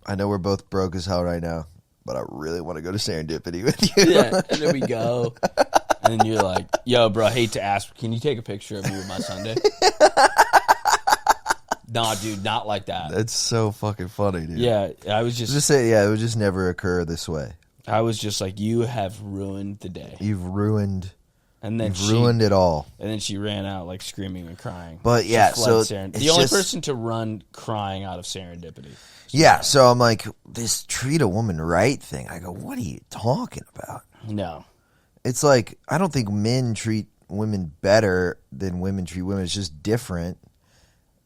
I know we're both broke as hell right now, but I really want to go to Serendipity with you. Yeah, and then we go. And then you're like, yo, bro, I hate to ask, can you take a picture of me with my sundae? Nah, dude, not like that. That's so fucking funny, dude. Yeah, I was just say, yeah, it would just never occur this way. I was just like, you have ruined the day. You've ruined it all. And then she ran out like screaming and crying. But yeah, so the only person to run crying out of Serendipity. Yeah, so I'm like, this treat a woman right thing. I go, what are you talking about? No. it's like I don't think men treat women better than women treat women. It's just different.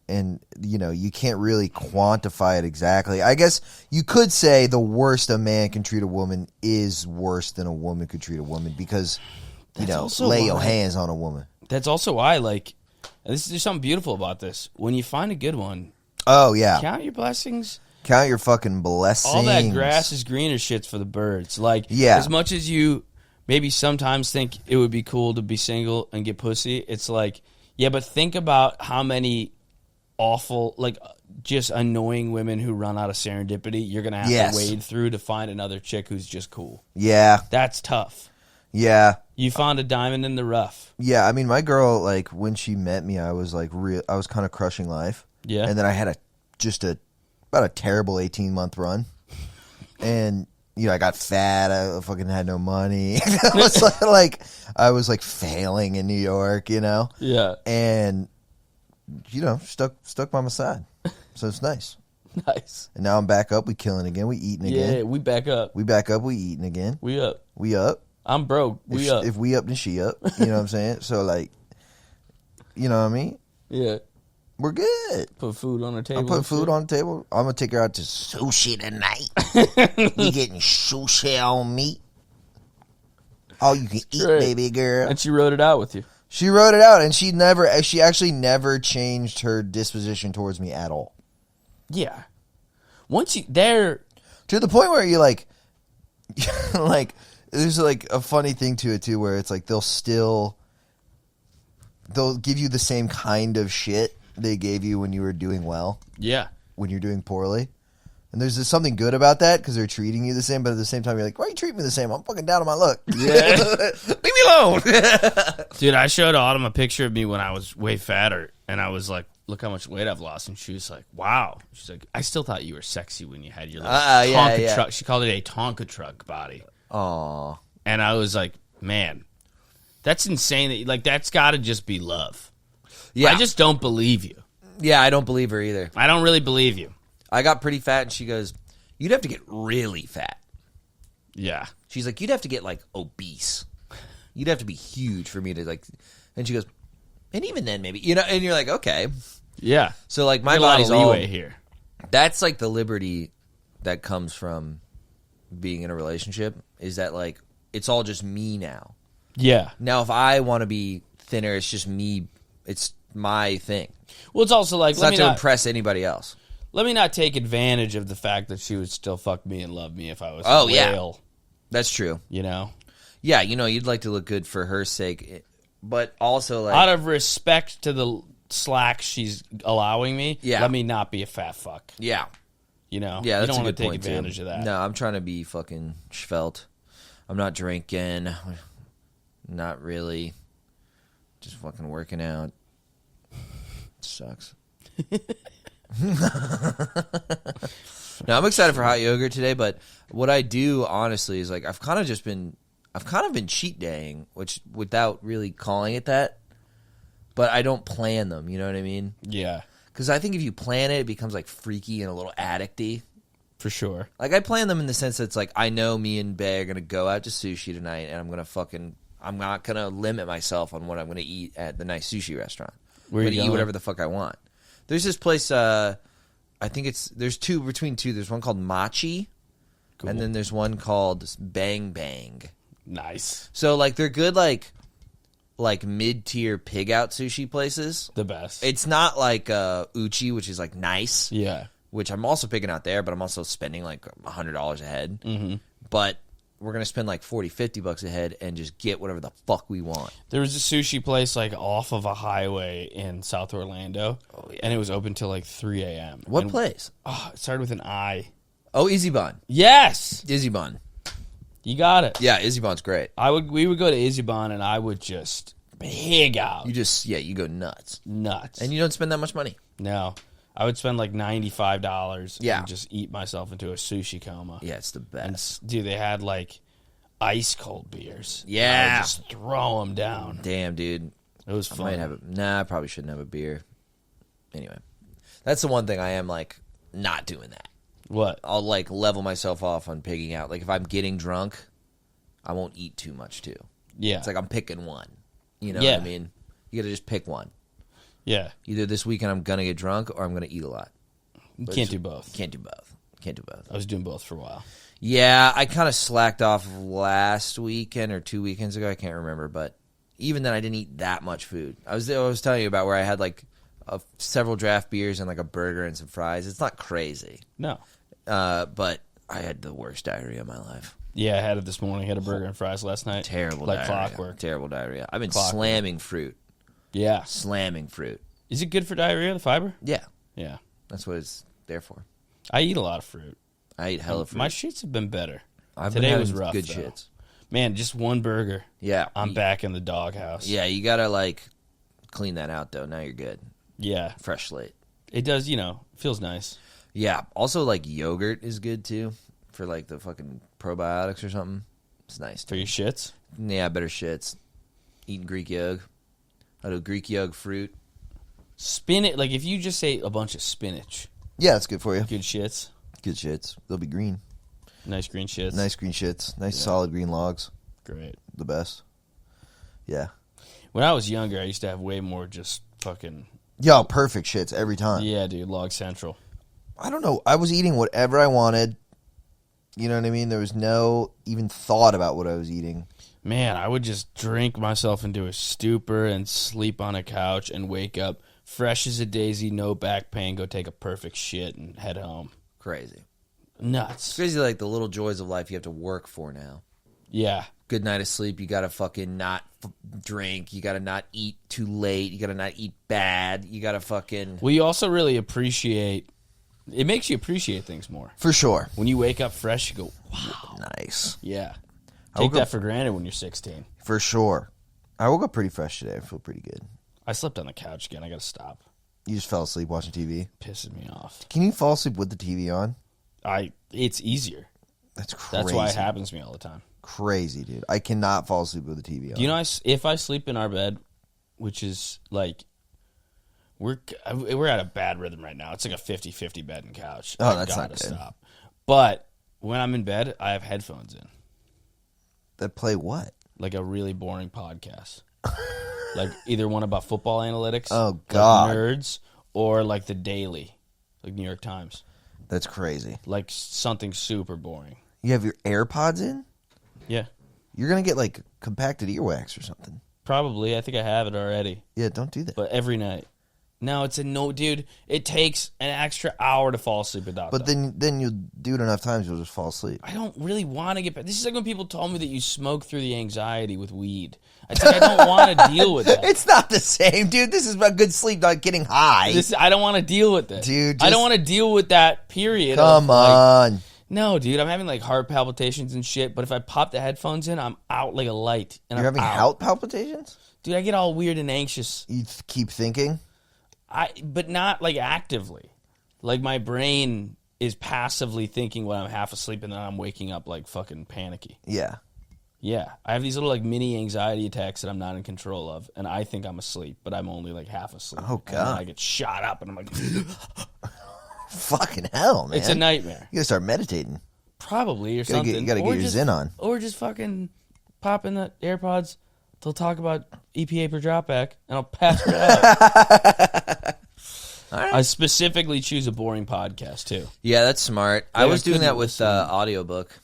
And, you know, you can't really quantify it exactly. I guess you could say the worst a man can treat a woman is worse than a woman could treat a woman because, you know, lay your hands on a woman. That's also why, like, there's something beautiful about this. When you find a good one, oh, yeah. Count your blessings. Count your fucking blessings. All that grass is greener shit's for the birds. Like, as much as you maybe sometimes think it would be cool to be single and get pussy, it's like, yeah, but think about how many awful, like, just annoying women who run out of serendipity you're going to have to wade through to find another chick who's just cool. Yeah. That's tough. Yeah. You found a diamond in the rough. Yeah, I mean, my girl, like, when she met me, I was, like, I was kind of crushing life. Yeah. And then I had about a terrible 18-month run. And, you know, I got fat. I fucking had no money. I was like failing in New York, you know? Yeah. And, you know, stuck by my side. So it's nice. Nice. And now I'm back up. We killing again. We eating again. Yeah, we back up. We back up. We eating again. We up. We up. I'm broke. We up. If we up, then she up. You know what I'm saying? So, like, you know what I mean? Yeah. We're good. Put food on the table. I put food on the table. I'm going to take her out to sushi tonight. We getting sushi on me. All you can eat, baby girl. And she wrote it out with you. She wrote it out, and she actually never changed her disposition towards me at all. Yeah. Once they're to the point where you like there's like a funny thing to it too, where it's like they'll give you the same kind of shit they gave you when you were doing well. Yeah. When you're doing poorly. And there's just something good about that because they're treating you the same, but at the same time, you're like, why are you treating me the same? I'm fucking down on my luck. Yeah. Leave me alone. Dude, I showed Autumn a picture of me when I was way fatter, and I was like, look how much weight I've lost. And she was like, wow. She's like, I still thought you were sexy when you had your Tonka truck. She called it a Tonka truck body. Aww. And I was like, man, that's insane. Like, that's got to just be love. Yeah. I just don't believe you. Yeah, I don't believe her either. I don't really believe you. I got pretty fat, and she goes, you'd have to get really fat. Yeah. She's like, you'd have to get, like, obese. You'd have to be huge for me to, like... And she goes, and even then, maybe. You know, and you're like, okay. Yeah. So, like, my body's all... leeway here. That's, like, the liberty that comes from being in a relationship, is that, like, it's all just me now. Yeah. Now, if I want to be thinner, it's just me. It's my thing. Well, it's also like... It's not to impress anybody else. Let me not take advantage of the fact that she would still fuck me and love me if I was yeah. That's true. You know? Yeah, you know, you'd like to look good for her sake, but also like... Out of respect to the slack she's allowing me, let me not be a fat fuck. Yeah. You know? Yeah, that's you don't a good want to take point advantage of that. No, I'm trying to be fucking svelte. I'm not drinking. Not really. Just fucking working out. It sucks. No, I'm excited for hot yogurt today, but what I do honestly is like I've kind of been cheat daying, which without really calling it that, but I don't plan them. You know what I mean? Yeah. Because I think if you plan it, it becomes like freaky and a little addicty. For sure. Like I plan them in the sense that it's like I know me and Bay are gonna go out to sushi tonight, and I'm not gonna limit myself on what I'm gonna eat at the nice sushi restaurant. I'm gonna eat whatever the fuck I want. There's this place, I think there's between two. There's one called Machi, cool. And then there's one called Bang Bang. Nice. So, like, they're good, like mid-tier pig-out sushi places. The best. It's not like Uchi, which is, like, nice. Yeah. Which I'm also picking out there, but I'm also spending, like, $100 a head. Mm-hmm. But... we're going to spend like $40-$50 a head and just get whatever the fuck we want. There was a sushi place like off of a highway in South Orlando, and it was open till like 3 a.m. What place? Oh, it started with an I. Oh, Easy Bun. Yes! Izzy Bun. You got it. Yeah, Izzy Bun's great. We would go to Izzy Bun, and I would just pig out. You go nuts. Nuts. And you don't spend that much money. No. I would spend like $95 and just eat myself into a sushi coma. Yeah, it's the best. And, dude, they had like ice cold beers. Yeah. I would just throw them down. Damn, dude. It was fun. I probably shouldn't have a beer. Anyway, that's the one thing I am like not doing that. What? I'll like level myself off on pigging out. Like if I'm getting drunk, I won't eat too much too. Yeah. It's like I'm picking one. You know what I mean? You got to just pick one. Yeah. Either this weekend I'm going to get drunk or I'm going to eat a lot. Can't do both. Can't do both. I was doing both for a while. Yeah, I kind of slacked off last weekend or 2 weekends ago. I can't remember, but even then I didn't eat that much food. I was telling you about where I had like several draft beers and like a burger and some fries. It's not crazy. No. But I had the worst diarrhea of my life. Yeah, I had it this morning. I had a burger and fries last night. Terrible like diarrhea. Clockwork. Terrible diarrhea. I've been slamming fruit. Yeah. Slamming fruit. Is it good for diarrhea, the fiber? Yeah. Yeah. That's what it's there for. I eat a lot of fruit. I eat hella fruit. My shits have been better. Today was rough. Good though. shits. Man, just one burger. Yeah. I'm back in the doghouse. Yeah, you got to like clean that out though. Now you're good. Yeah. Fresh slate. It does, feels nice. Yeah. Also, like yogurt is good too for like the fucking probiotics or something. It's nice. For your shits? Yeah, better shits. Eating Greek yogurt. I do Greek yogurt fruit. Spinach, like if you just ate a bunch of spinach. Yeah, it's good for you. Good shits. Good shits. They'll be green. Nice green shits. Nice green shits. Nice solid green logs. Great. The best. Yeah. When I was younger, I used to have way more just fucking... Yo, perfect shits every time. Yeah, dude, Log Central. I don't know. I was eating whatever I wanted. You know what I mean? There was no even thought about what I was eating. Man, I would just drink myself into a stupor and sleep on a couch and wake up fresh as a daisy, no back pain, go take a perfect shit and head home. Crazy. Nuts. It's crazy like the little joys of life you have to work for now. Yeah. Good night of sleep. You got to fucking not drink. You got to not eat too late. You got to not eat bad. You got to fucking... Well, you also really appreciate... It makes you appreciate things more. For sure. When you wake up fresh, you go, wow. Nice. Yeah. Take that for granted when you're 16. For sure. I woke up pretty fresh today. I feel pretty good. I slept on the couch again. I got to stop. You just fell asleep watching TV? Pisses me off. Can you fall asleep with the TV on? It's easier. That's crazy. That's why it happens to me all the time. Crazy, dude. I cannot fall asleep with the TV on. Do you know, if I sleep in our bed, which is like, we're at a bad rhythm right now. It's like a 50-50 bed and couch. Oh, that's not good. Stop. But when I'm in bed, I have headphones in. That play what? Like a really boring podcast. Like either one about football analytics. Oh, God. Like Nerds, or like The Daily, like New York Times. That's crazy. Like something super boring. You have your AirPods in? Yeah. You're going to get like compacted earwax or something. Probably. I think I have it already. Yeah, don't do that. But every night. No, dude. It takes an extra hour to fall asleep without But then you'll do it enough times, you'll just fall asleep. I don't really want to get back. This is like when people told me that you smoke through the anxiety with weed. I don't want to deal with that. It's not the same, dude. This is about good sleep, not getting high. I don't want to deal with that. Dude, I don't want to deal with that period. Come on. No, dude. I'm having like heart palpitations and shit, but if I pop the headphones in, I'm out like a light. And You're having heart palpitations? Dude, I get all weird and anxious. You keep thinking? But not like actively. Like my brain is passively thinking when I'm half asleep and then I'm waking up like fucking panicky. Yeah. Yeah. I have these little like mini anxiety attacks that I'm not in control of, and I think I'm asleep, but I'm only like half asleep. Oh, God. And then I get shot up and I'm like... Fucking hell, man. It's a nightmare. You gotta start meditating. Probably, or something. You gotta get your zen on. Or just fucking pop in the AirPods. They'll talk about EPA per dropback, and I'll pass it out. Right. I specifically choose a boring podcast, too. Yeah, that's smart. I was doing that with audiobook.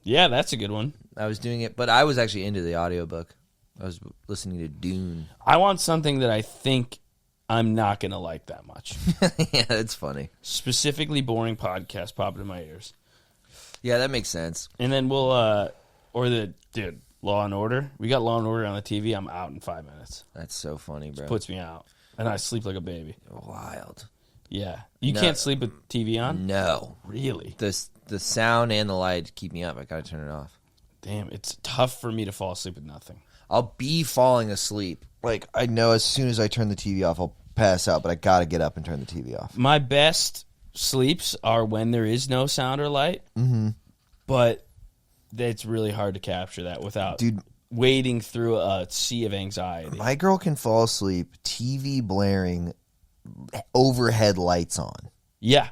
Yeah, that's a good one. I was doing it, but I was actually into the audiobook. I was listening to Dune. I want something that I think I'm not going to like that much. Yeah, that's funny. Specifically boring podcast popping in my ears. Yeah, that makes sense. And then we'll, dude, Law and Order. We got Law and Order on the TV. I'm out in 5 minutes. That's so funny, bro. It puts me out. And I sleep like a baby. Wild. Yeah. You can't sleep with TV on? No. Really? The sound and the light keep me up. I gotta turn it off. Damn, it's tough for me to fall asleep with nothing. I'll be falling asleep. Like, I know as soon as I turn the TV off, I'll pass out, but I gotta get up and turn the TV off. My best sleeps are when there is no sound or light. Mm-hmm. But it's really hard to capture that without wading through a sea of anxiety. My girl can fall asleep, TV blaring, overhead lights on. Yeah,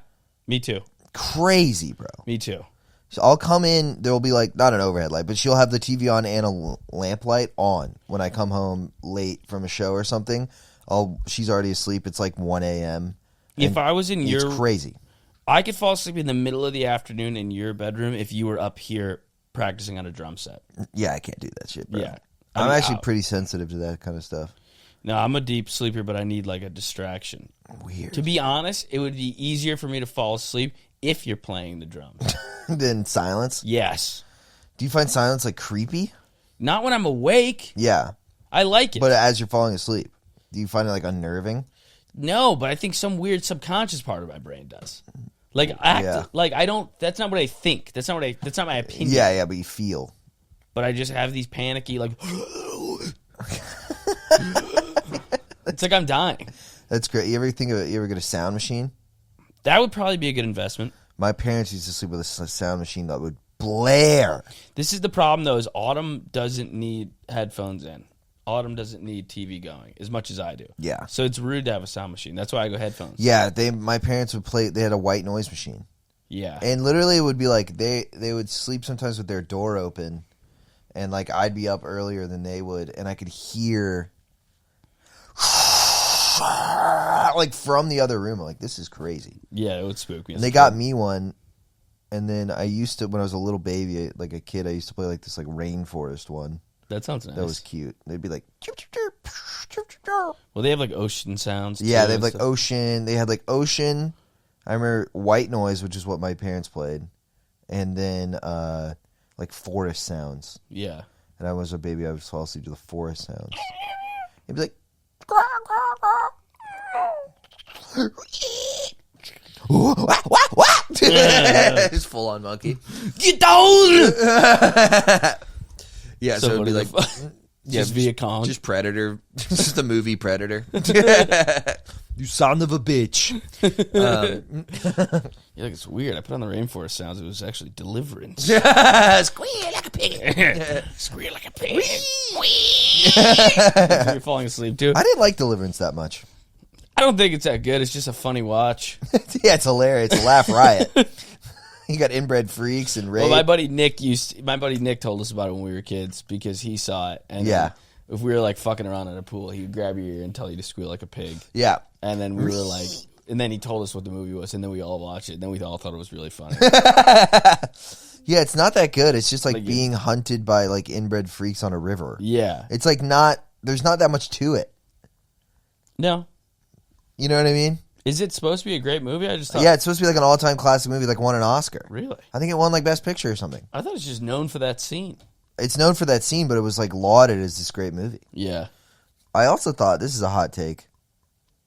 me too. Crazy, bro. Me too. So I'll come in. There will be like not an overhead light, but she'll have the TV on and a lamp light on when I come home late from a show or something. She's already asleep. It's like 1 a.m. If I was in it's crazy. I could fall asleep in the middle of the afternoon in your bedroom if you were up here practicing on a drum set. Yeah, I can't do that shit, bro. Yeah. I'm actually pretty sensitive to that kind of stuff. No, I'm a deep sleeper, but I need like a distraction. Weird. To be honest, it would be easier for me to fall asleep if you're playing the drums. Than silence? Yes. Do you find silence like creepy? Not when I'm awake. Yeah. I like it. But as you're falling asleep, do you find it like unnerving? No, but I think some weird subconscious part of my brain does. Like like I don't. That's not what I think. That's not my opinion. Yeah, but you feel. But I just have these panicky like. It's like I'm dying. That's great. You ever get a sound machine? That would probably be a good investment. My parents used to sleep with a sound machine that would blare. This is the problem, though, is Autumn doesn't need headphones in. Autumn doesn't need TV going as much as I do. Yeah. So it's rude to have a sound machine. That's why I go headphones. Yeah, my parents would play. They had a white noise machine. Yeah. And literally it would be like they would sleep sometimes with their door open, and like I'd be up earlier than they would, and I could hear like from the other room. I'm like, this is crazy. Yeah, it would spook me. And they got me one, and then I used to, when I was a little baby, like a kid, I used to play like this like rainforest one. That sounds nice. That was cute. They'd be like, well, they have like ocean sounds. Yeah, they have like ocean. They had like ocean. I remember white noise, which is what my parents played, and then like forest sounds. Yeah. And I was a baby. I would fall asleep to the forest sounds. It'd be like, It's full on monkey. Get down! Yeah, so it'd be like just Viacom. Just Predator. Just the movie Predator. you son of a bitch. Yeah, like, it's weird. I put on the rainforest sounds. It was actually Deliverance. Squeal like a pig. Squeal like a pig. You're falling asleep too. I didn't like Deliverance that much. I don't think it's that good. It's just a funny watch. Yeah, it's hilarious. It's a laugh riot. You got inbred freaks and rape. Well, my buddy Nick told us about it when we were kids because he saw it. And yeah. If we were like fucking around in a pool, he would grab your ear and tell you to squeal like a pig. Yeah. And then we were like, and then he told us what the movie was, and then we all watched it, and then we all thought it was really funny. Yeah, it's not that good. It's just like being hunted by like inbred freaks on a river. Yeah. It's like there's not that much to it. No. You know what I mean? Is it supposed to be a great movie? I just thought. Yeah, it's supposed to be like an all-time classic movie, like won an Oscar. Really? I think it won like Best Picture or something. I thought it was just known for that scene. It's known for that scene, but it was like lauded as this great movie. Yeah. I also thought, this is a hot take,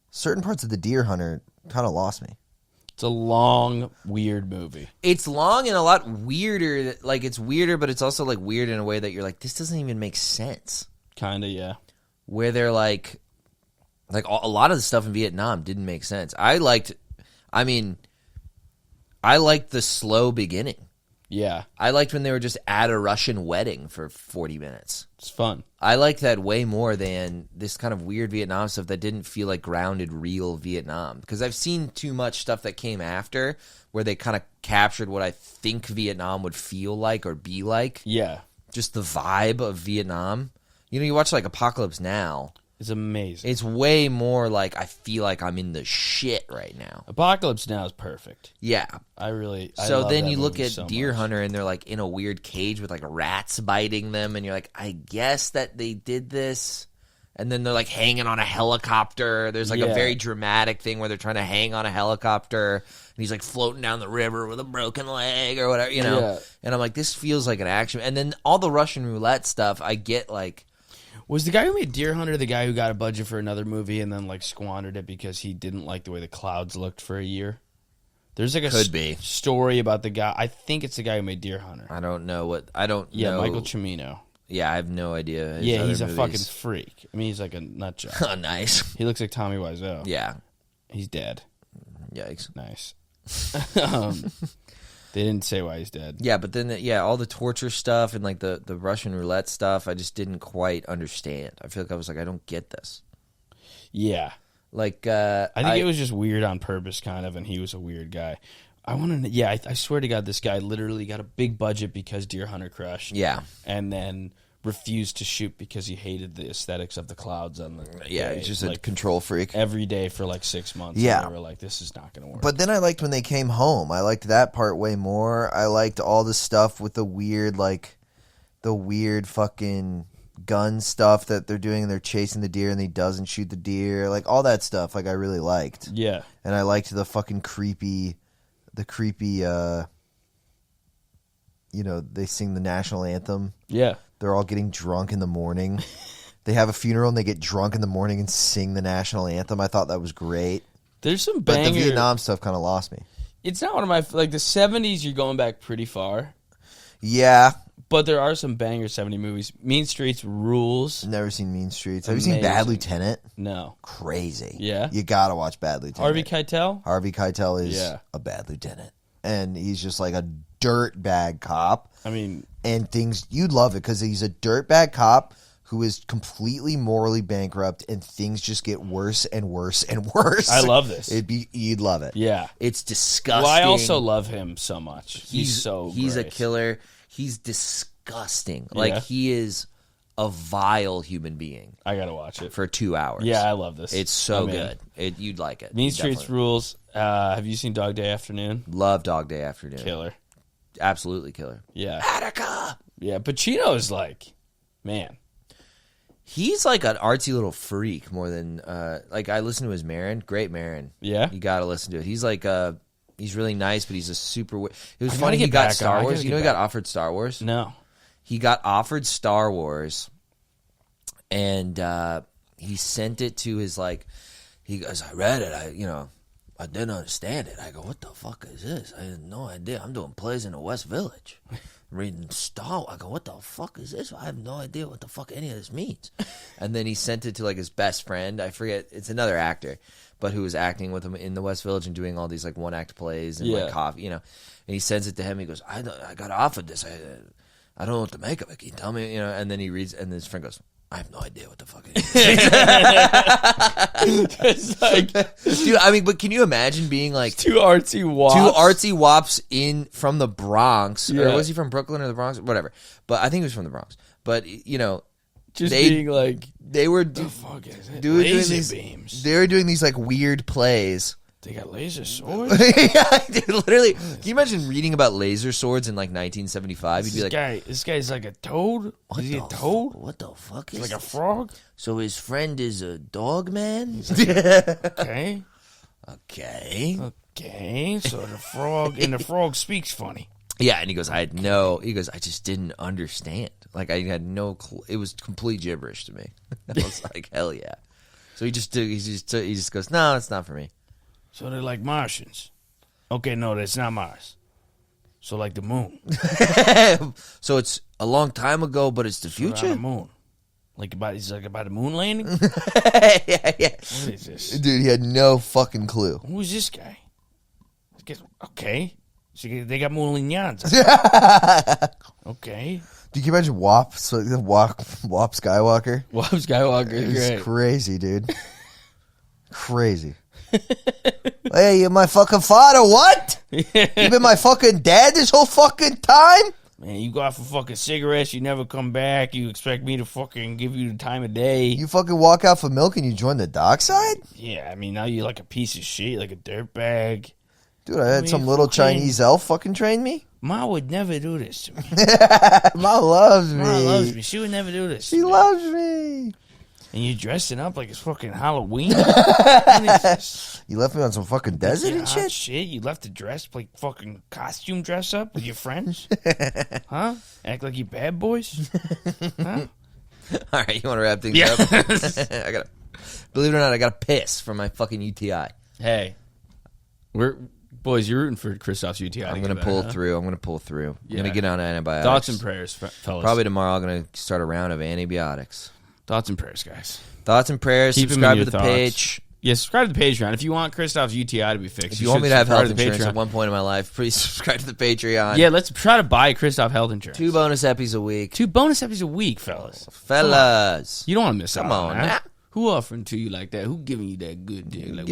certain parts of The Deer Hunter kind of lost me. It's a long, weird movie. It's long and a lot weirder. Like, it's weirder, but it's also like weird in a way that you're like, this doesn't even make sense. Kinda, yeah. Where they're like a lot of the stuff in Vietnam didn't make sense. I liked the slow beginning. Yeah. I liked when they were just at a Russian wedding for 40 minutes. It's fun. I liked that way more than this kind of weird Vietnam stuff that didn't feel like grounded real Vietnam. Because I've seen too much stuff that came after where they kind of captured what I think Vietnam would feel like or be like. Yeah. Just the vibe of Vietnam. You know, you watch like Apocalypse Now. It's amazing. It's way more like I feel like I'm in the shit right now. Apocalypse Now is perfect. Yeah. I so love then that you look movie at so Deer much. Hunter and they're like in a weird cage with like rats biting them and you're like, I guess that they did this. And then they're like hanging on a helicopter. There's like a very dramatic thing where they're trying to hang on a helicopter and he's like floating down the river with a broken leg or whatever, you know. Yeah. And I'm like, this feels like an action. And then all the Russian roulette stuff, I get like, was the guy who made Deer Hunter the guy who got a budget for another movie and then like squandered it because he didn't like the way the clouds looked for a year? There's like a story about the guy. I think it's the guy who made Deer Hunter. I don't know. Michael Cimino. Yeah, I have no idea. Yeah, he's a fucking freak. I mean, he's like a nut job. Oh, nice. He looks like Tommy Wiseau. Yeah. He's dead. Yikes. Nice. They didn't say why he's dead. Yeah, but then, all the torture stuff and like the Russian roulette stuff, I just didn't quite understand. I feel like I was like, I don't get this. Yeah. Like, I think it was just weird on purpose, kind of, and he was a weird guy. I want to. Yeah, I swear to God, this guy literally got a big budget because Deer Hunter crushed. Yeah, and then refused to shoot because he hated the aesthetics of the clouds on the. Yeah, he's just a control freak. Every day for like 6 months. Yeah, and they were like, this is not going to work. But then I liked when they came home. I liked that part way more. I liked all the stuff with the weird fucking gun stuff that they're doing, and they're chasing the deer, and he doesn't shoot the deer. Like all that stuff. Like I really liked. Yeah, and I liked the fucking creepy. They sing the national anthem. Yeah. They're all getting drunk in the morning. They have a funeral and they get drunk in the morning and sing the national anthem. I thought that was great. There's some banger. But the Vietnam stuff kind of lost me. It's not one of my... Like, the 70s, you're going back pretty far. Yeah. But there are some banger 70 movies. Mean Streets rules. Never seen Mean Streets. Have you seen Bad Lieutenant? No. Crazy. Yeah? You gotta watch Bad Lieutenant. Harvey Keitel? Harvey Keitel is a bad lieutenant. And he's just like a dirtbag cop. I mean... And things... You'd love it because he's a dirtbag cop who is completely morally bankrupt, and things just get worse and worse and worse. I love this. You'd love it. Yeah. It's disgusting. Well, I also love him so much. He's He's great. a killer. He's disgusting. Like, he is a vile human being. I gotta watch it. For 2 hours. Yeah, I love this. It's so good. You'd like it. Mean Streets rules. Have you seen Dog Day Afternoon? Love Dog Day Afternoon. Killer. Absolutely killer. Yeah. Attica! Yeah, Pacino is like, man. He's like an artsy little freak more than, like, I listen to his Marin. Great Marin. Yeah? You gotta listen to it. He's like, he's really nice, but he's a super... It was funny he got Star Wars. You know he got offered Star Wars? No. He got offered Star Wars, and he sent it to his, like... He goes, I read it. I didn't understand it. I go, what the fuck is this? I had no idea. I'm doing plays in the West Village. Reading Star Wars. I go, what the fuck is this? I have no idea what the fuck any of this means. And then he sent it to like his best friend. I forget. It's another actor, but who was acting with him in the West Village and doing all these like one act plays and like coffee, And he sends it to him. He goes, I got offered this. I don't know what to make of it. Can you tell me? And then he reads, and his friend goes, I have no idea what the fuck it is. It's like, dude, I mean, but can you imagine being like two artsy wops from the Bronx, or was he from Brooklyn or the Bronx, whatever? But I think he was from the Bronx. But just being like, they were the fuck is it? Laser beams. They were doing these like weird plays. They got laser swords? Yeah, dude, literally. Can you imagine reading about laser swords in like 1975? You'd be like, this guy's like a toad? Is he a toad? What the fuck is like this? A frog? So his friend is a dog man? Okay. Okay. So the frog speaks funny. Yeah, and he goes, I just didn't understand. Like, I had no clue. It was complete gibberish to me. I was like, hell yeah. So he just goes, no, it's not for me. So they're like Martians. Okay, no, that's not Mars. So like the moon. So it's a long time ago, but it's the future? The moon. He's like about a moon landing? Yeah. What is this? Dude, he had no fucking clue. Who is this guy? Okay. So they got Moulignans. Okay. Can you imagine Wop Skywalker? Wop Skywalker is great. It's crazy, dude. Crazy. Hey, you're my fucking father, what? You been my fucking dad this whole fucking time? Man, you go out for fucking cigarettes, you never come back, you expect me to fucking give you the time of day. You fucking walk out for milk and you join the dark side? Yeah, I mean, now you're like a piece of shit, like a dirtbag. Dude, I had some little Chinese elf fucking train me. Ma would never do this to me. Ma loves me. Ma loves me. She would never do this. She loves me. And you're dressing up like it's fucking Halloween. What is this? You left me on some fucking desert and shit? You left the dress, like fucking costume dress up with your friends? Huh? Act like you bad boys? Huh? All right, you want to wrap things up? Believe it or not, I got to piss from my fucking UTI. Hey. Boys, you're rooting for Christophe's UTI. I'm going to pull through. I'm going going to get on antibiotics. Thoughts and prayers, fellas. Probably tomorrow I'm going to start a round of antibiotics. Thoughts and prayers, guys. Thoughts and prayers. Subscribe to the page. Yeah, subscribe to the Patreon. If you want Christophe's UTI to be fixed, if you want me to have health insurance at one point in my life, please subscribe to the Patreon. Yeah, let's try to buy Christophe health insurance. 2 bonus epis a week. 2 bonus epis a week, fellas. Fellas. You don't want to miss out. Come on now. Who offering to you like that? Who giving you that good dick? Like,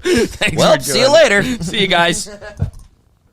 Thanks well, see you later. See you guys.